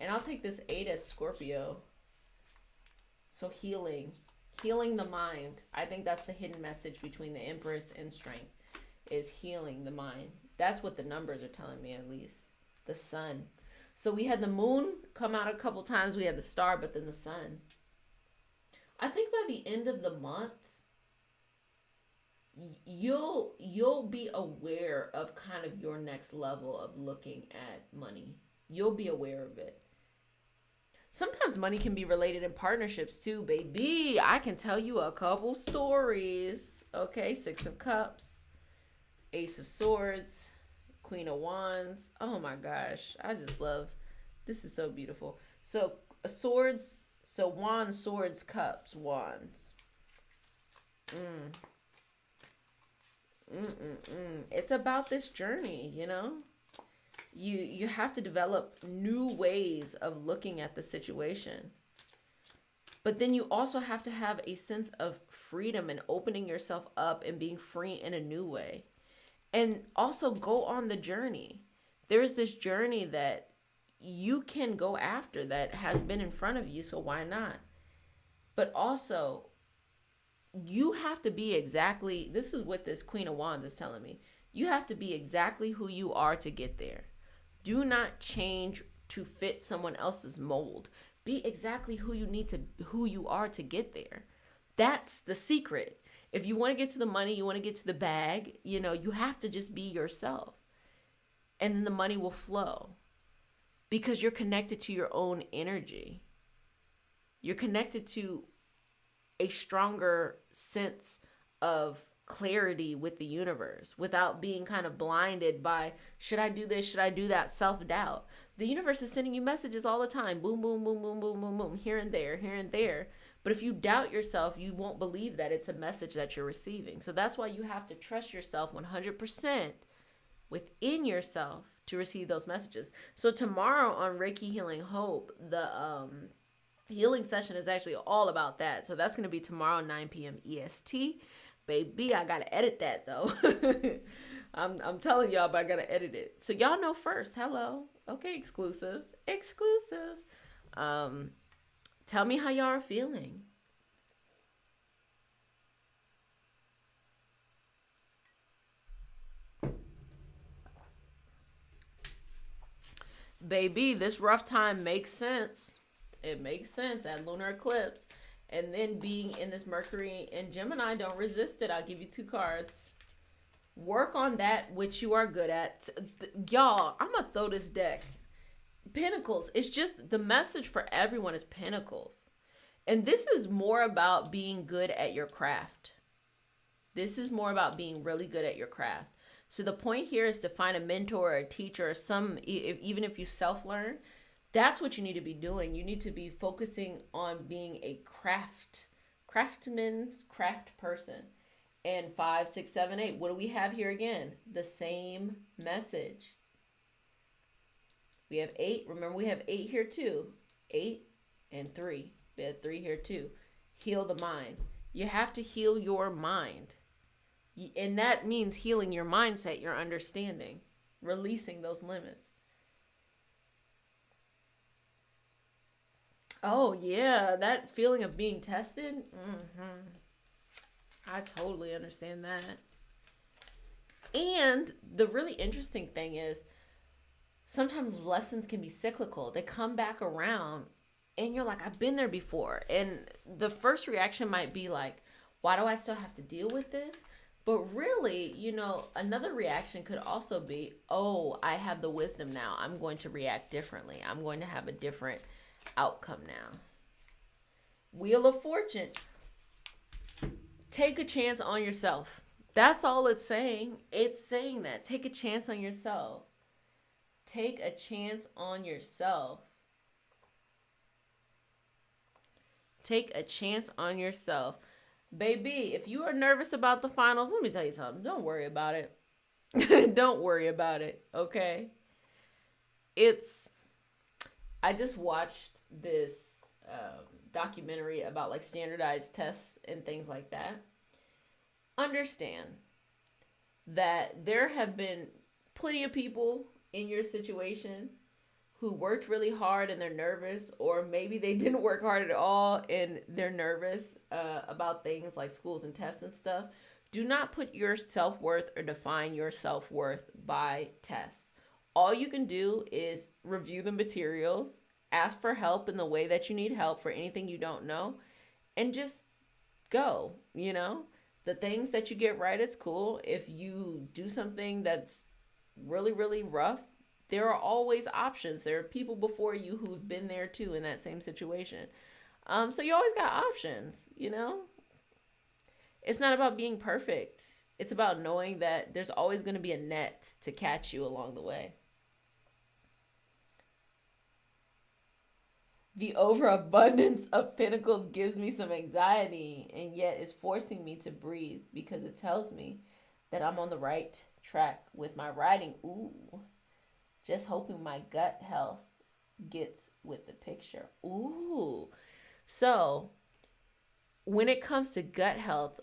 And I'll take this 8 as Scorpio. So healing the mind. I think that's the hidden message between the Empress and strength, is healing the mind. That's what the numbers are telling me, at least. The sun. So we had the moon come out a couple times. We had the star, but then the sun. I think by the end of the month, you'll be aware of kind of your next level of looking at money. You'll be aware of it. Sometimes money can be related in partnerships too, baby. I can tell you a couple stories. Okay, 6 of Cups, Ace of Swords, Queen of Wands. Oh my gosh, I just love, this is so beautiful. So swords, so wands, swords, cups, wands. It's about this journey, you know. You have to develop new ways of looking at the situation, but then you also have to have a sense of freedom and opening yourself up and being free in a new way, and also go on the journey. There's this journey that you can go after that has been in front of you, so why not? But also, you have to be exactly, this is what this Queen of Wands is telling me. You have to be exactly who you are to get there. Do not change to fit someone else's mold. Be exactly who you are to get there. That's the secret. If you want to get to the money, you want to get to the bag, you know, you have to just be yourself. And then the money will flow, because you're connected to your own energy. You're connected to a stronger sense of clarity with the universe, without being kind of blinded by, should I do this, should I do that, self-doubt. The universe is sending you messages all the time, boom, boom, boom, boom, boom, boom, boom, here and there, here and there. But if you doubt yourself, you won't believe that it's a message that you're receiving. So that's why you have to trust yourself 100% within yourself to receive those messages. So tomorrow on Reiki Healing Hope, the healing session is actually all about that. So that's going to be tomorrow, 9 p.m. EST. Baby, I got to edit that though. I'm telling y'all, but I got to edit it. So y'all know first. Hello. Okay, exclusive. Tell me how y'all are feeling. Baby, this rough time makes sense. It makes sense. That lunar eclipse. And then being in this Mercury and Gemini, don't resist it. I'll give you 2 cards. Work on that which you are good at. Y'all, I'm going to throw this deck. Pentacles. It's just the message for everyone is Pentacles. And this is more about being good at your craft. This is more about being really good at your craft. So the point here is to find a mentor or a teacher or even if you self-learn, that's what you need to be doing. You need to be focusing on being a craftsman, craft person. And 5, 6, 7, 8. What do we have here again? The same message. We have 8. Remember, we have 8 here too. 8 and 3. We had 3 here too. Heal the mind. You have to heal your mind. And that means healing your mindset, your understanding, releasing those limits. Oh, yeah, that feeling of being tested. I totally understand that. And the really interesting thing is sometimes lessons can be cyclical. They come back around and you're like, I've been there before. And the first reaction might be like, why do I still have to deal with this? But really, another reaction could also be, oh, I have the wisdom now. I'm going to react differently. I'm going to have a different outcome now. Wheel of Fortune. Take a chance on yourself. That's all it's saying. It's saying that. Take a chance on yourself. Take a chance on yourself. Take a chance on yourself. Baby, if you are nervous about the finals, let me tell you something. Don't worry about it. Don't worry about it, okay? I just watched this documentary about like standardized tests and things like that. Understand that there have been plenty of people in your situation who worked really hard and they're nervous, or maybe they didn't work hard at all and they're nervous about things like schools and tests and stuff. Do not put your self-worth or define your self-worth by tests. All you can do is review the materials, ask for help in the way that you need help for anything you don't know, and just go, The things that you get right, it's cool. If you do something that's really, really rough, there are always options. There are people before you who've been there too in that same situation. So you always got options, It's not about being perfect. It's about knowing that there's always going to be a net to catch you along the way. The overabundance of pentacles gives me some anxiety, and yet it's forcing me to breathe because it tells me that I'm on the right track with my writing. Ooh. Just hoping my gut health gets with the picture. Ooh. So when it comes to gut health,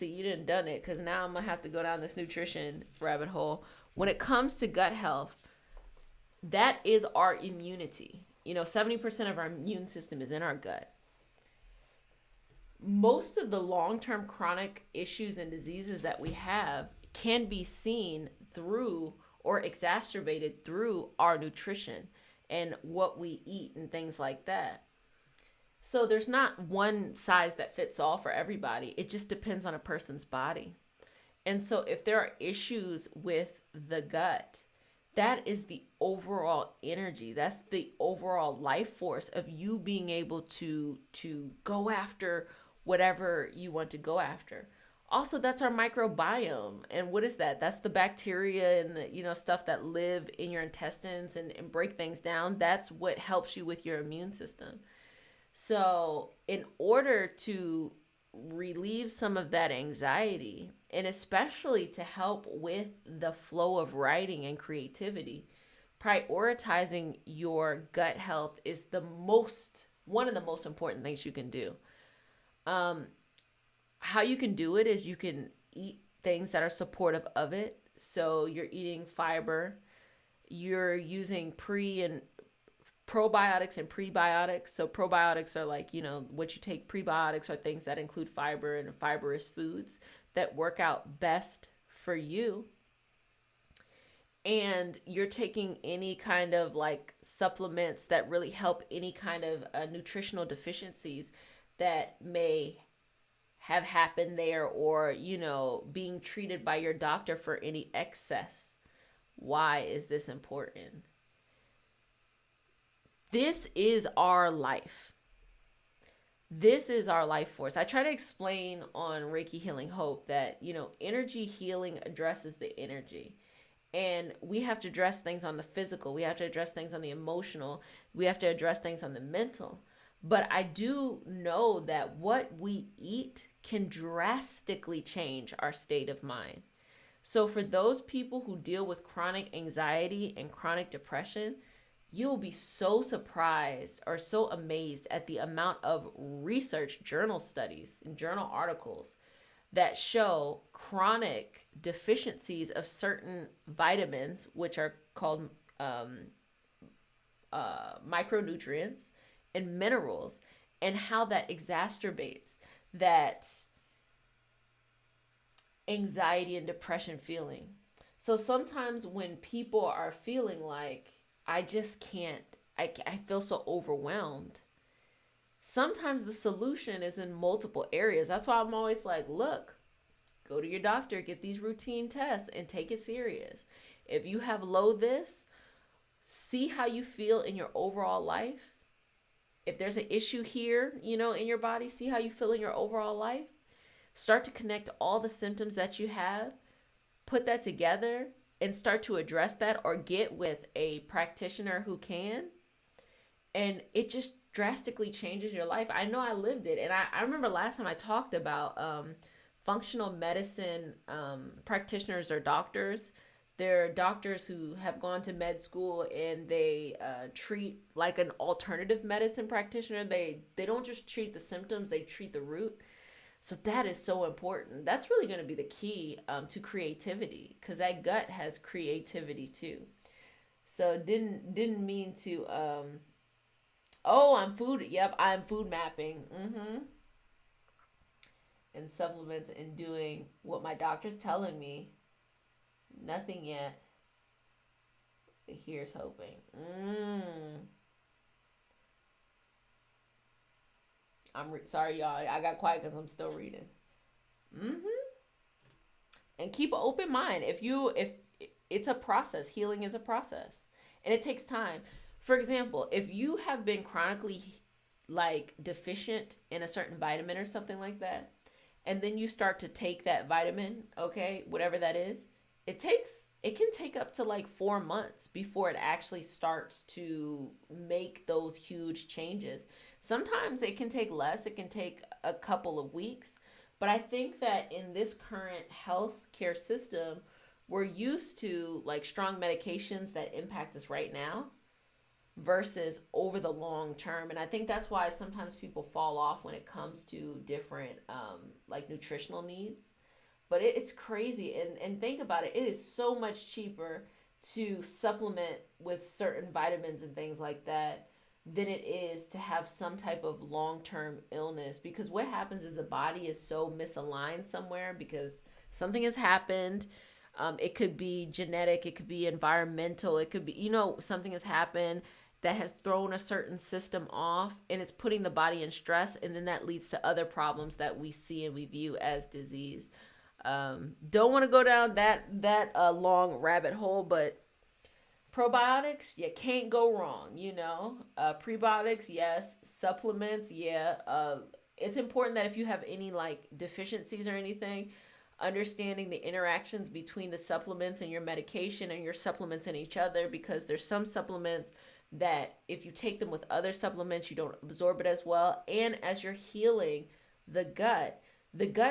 you didn't done it, because now I'm going to have to go down this nutrition rabbit hole. When it comes to gut health, that is our immunity. 70% of our immune system is in our gut. Most of the long-term chronic issues and diseases that we have can be seen through or exacerbated through our nutrition and what we eat and things like that. So there's not one size that fits all for everybody. It just depends on a person's body. And so if there are issues with the gut, that is the overall energy. That's the overall life force of you being able to go after whatever you want to go after. Also, that's our microbiome. And what is that? That's the bacteria and the stuff that live in your intestines and break things down. That's what helps you with your immune system. So in order to relieve some of that anxiety, and especially to help with the flow of writing and creativity, prioritizing your gut health is one of the most important things you can do. How you can do it is you can eat things that are supportive of it. So you're eating fiber, you're using probiotics and prebiotics. So probiotics are like, what you take. Prebiotics are things that include fiber and fibrous foods that work out best for you. and you're taking any kind of like supplements that really help any kind of nutritional deficiencies that may have happened there, or being treated by your doctor for any excess. Why is this important? This is our life. This is our life force. I try to explain on Reiki Healing Hope that energy healing addresses the energy, and we have to address things on the physical, we have to address things on the emotional, we have to address things on the mental. But I do know that what we eat can drastically change our state of mind. So for those people who deal with chronic anxiety and chronic depression, you'll be so surprised or so amazed at the amount of research, journal studies, and journal articles that show chronic deficiencies of certain vitamins, which are called micronutrients, and minerals, and how that exacerbates that anxiety and depression feeling. So sometimes when people are feeling like, I just can't, I feel so overwhelmed, sometimes the solution is in multiple areas. That's why I'm always like, look, go to your doctor, get these routine tests, and take it serious. If you have low this, see how you feel in your overall life. If there's an issue here, in your body, see how you feel in your overall life. Start to connect all the symptoms that you have, put that together, and start to address that, or get with a practitioner who can. And it just drastically changes your life. I know I lived it. And I remember last time I talked about functional medicine practitioners or doctors. They're doctors who have gone to med school, and they treat like an alternative medicine practitioner. They don't just treat the symptoms, they treat the root. So that is so important. That's really going to be the key to creativity, because that gut has creativity too. So didn't mean to I'm food. Yep, I'm food mapping. And supplements and doing what my doctor's telling me. Nothing yet. But here's hoping. Sorry, y'all. I got quiet because I'm still reading. And keep an open mind. If it's a process, healing is a process, and it takes time. For example, if you have been chronically like deficient in a certain vitamin or something like that, and then you start to take that vitamin, okay, whatever that is, it can take up to like 4 months before it actually starts to make those huge changes. Sometimes it can take less, it can take a couple of weeks. But I think that in this current healthcare system, we're used to like strong medications that impact us right now versus over the long term. And I think that's why sometimes people fall off when it comes to different like nutritional needs. But it's crazy. And think about it. It is so much cheaper to supplement with certain vitamins and things like that than it is to have some type of long-term illness. Because what happens is the body is so misaligned somewhere because something has happened. It could be genetic, it could be environmental, it could be, something has happened that has thrown a certain system off, and it's putting the body in stress, and then that leads to other problems that we see and we view as disease. Don't want to go down that long rabbit hole, but probiotics, you can't go wrong, prebiotics, yes. Supplements, yeah. It's important that if you have any like deficiencies or anything, understanding the interactions between the supplements and your medication and your supplements and each other, because there's some supplements that if you take them with other supplements, you don't absorb it as well. And as you're healing the gut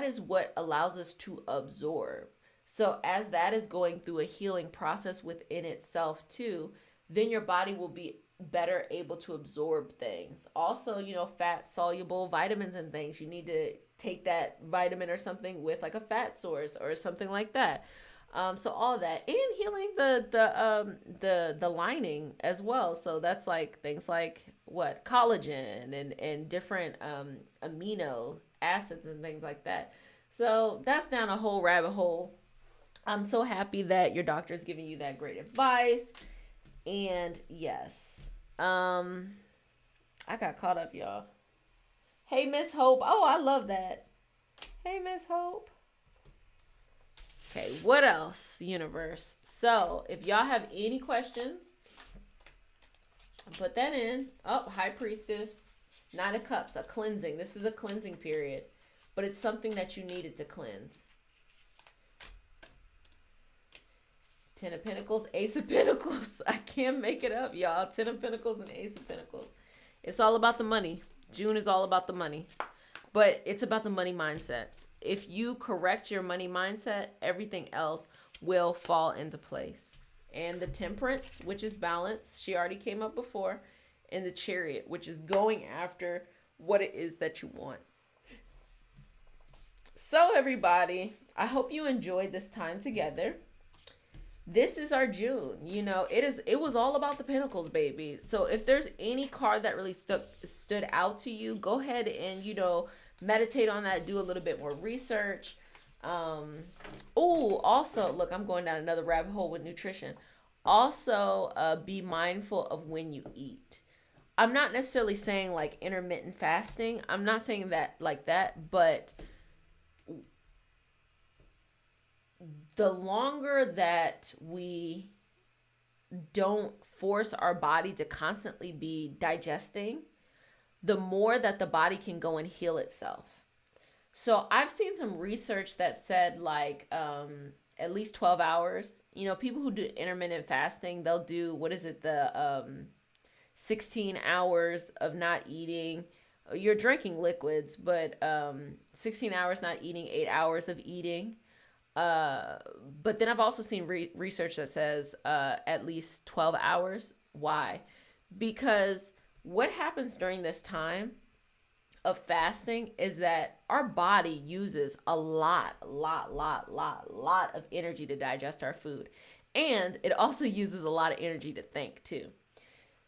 is what allows us to absorb. So as that is going through a healing process within itself too, then your body will be better able to absorb things. Also, fat soluble vitamins and things, you need to take that vitamin or something with like a fat source or something like that. So all of that, and healing the lining as well. So that's like things like collagen and different amino acids and things like that. So that's down a whole rabbit hole. I'm so happy that your doctor is giving you that great advice. And yes, I got caught up, y'all. Hey, Miss Hope. Oh, I love that. Hey, Miss Hope. Okay, what else, universe? So, if y'all have any questions, put that in. Oh, High Priestess. Nine of Cups, a cleansing. This is a cleansing period, but it's something that you needed to cleanse. Ten of Pentacles, Ace of Pentacles. I can't make it up, y'all. Ten of Pentacles and Ace of Pentacles. It's all about the money. June is all about the money. But it's about the money mindset. If you correct your money mindset, everything else will fall into place. And the Temperance, which is balance, she already came up before. And the Chariot, which is going after what it is that you want. So everybody, I hope you enjoyed this time together. This is our June. You know, it was all about the Pentacles, baby. So if there's any card that really stood out to you, go ahead and, you know, meditate on that, do a little bit more research. Also, look, I'm going down another rabbit hole with nutrition. Also, be mindful of when you eat. I'm not necessarily saying like intermittent fasting. I'm not saying that like that, but the longer that we don't force our body to constantly be digesting, the more that the body can go and heal itself. So I've seen some research that said like at least 12 hours. You know, people who do intermittent fasting, they'll do, what is it, the 16 hours of not eating. You're drinking liquids, but 16 hours not eating, 8 hours of eating. But then I've also seen research that says at least 12 hours. Why? Because what happens during this time of fasting is that our body uses a lot of energy to digest our food. And it also uses a lot of energy to think too.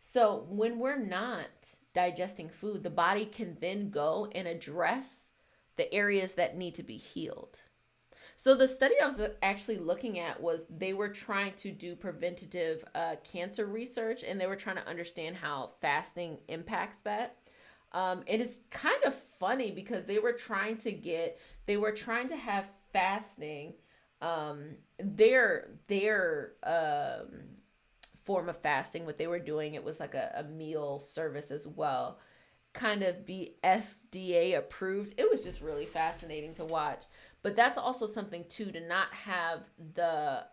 So when we're not digesting food, the body can then go and address the areas that need to be healed. So the study I was actually looking at was they were trying to do preventative cancer research, and they were trying to understand how fasting impacts that. It is kind of funny because they were trying to have fasting, their form of fasting, what they were doing, it was like a meal service as well, kind of be FDA approved. It was just really fascinating to watch. But that's also something too, to not have the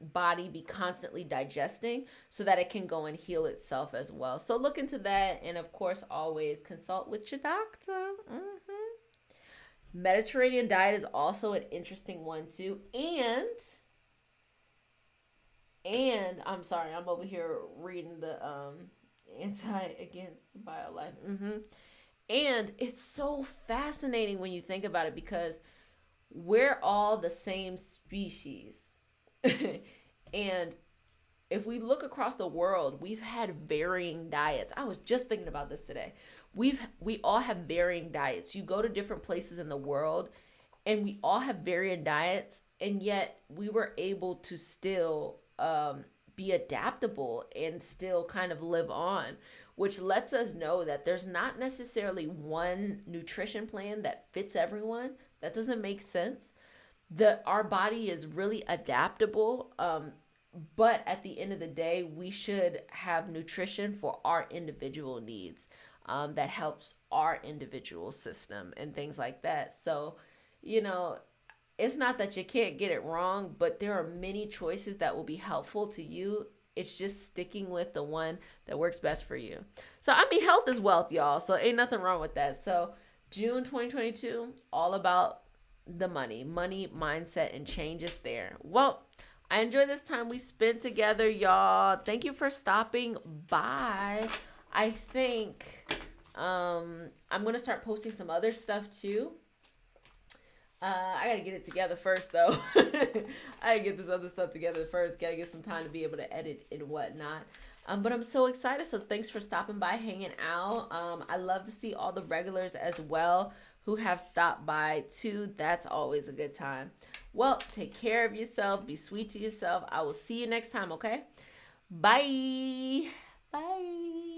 body be constantly digesting so that it can go and heal itself as well. So look into that. And of course, always consult with your doctor. Mediterranean diet is also an interesting one too. And I'm sorry, I'm over here reading the anti-against BioLife. And it's so fascinating when you think about it, because we're all the same species. And if we look across the world, we've had varying diets. I was just thinking about this today. We all have varying diets. You go to different places in the world and we all have varying diets, and yet we were able to still be adaptable and still kind of live on, which lets us know that there's not necessarily one nutrition plan that fits everyone. That doesn't make sense. Our body is really adaptable, but at the end of the day, we should have nutrition for our individual needs that helps our individual system and things like that. So, you know, it's not that you can't get it wrong, but there are many choices that will be helpful to you. It's just sticking with the one that works best for you. So, I mean, health is wealth, y'all. So ain't nothing wrong with that. So June 2022, all about the money mindset and changes there. Well, I enjoyed this time we spent together, y'all. Thank you for stopping by. I think I'm going to start posting some other stuff too. I got to get it together first, though. I got to get this other stuff together first. Got to get some time to be able to edit and whatnot. But I'm so excited. So thanks for stopping by, hanging out. I love to see all the regulars as well. who have stopped by too. That's always a good time. Well, take care of yourself. Be sweet to yourself. I will see you next time, okay? Bye. Bye.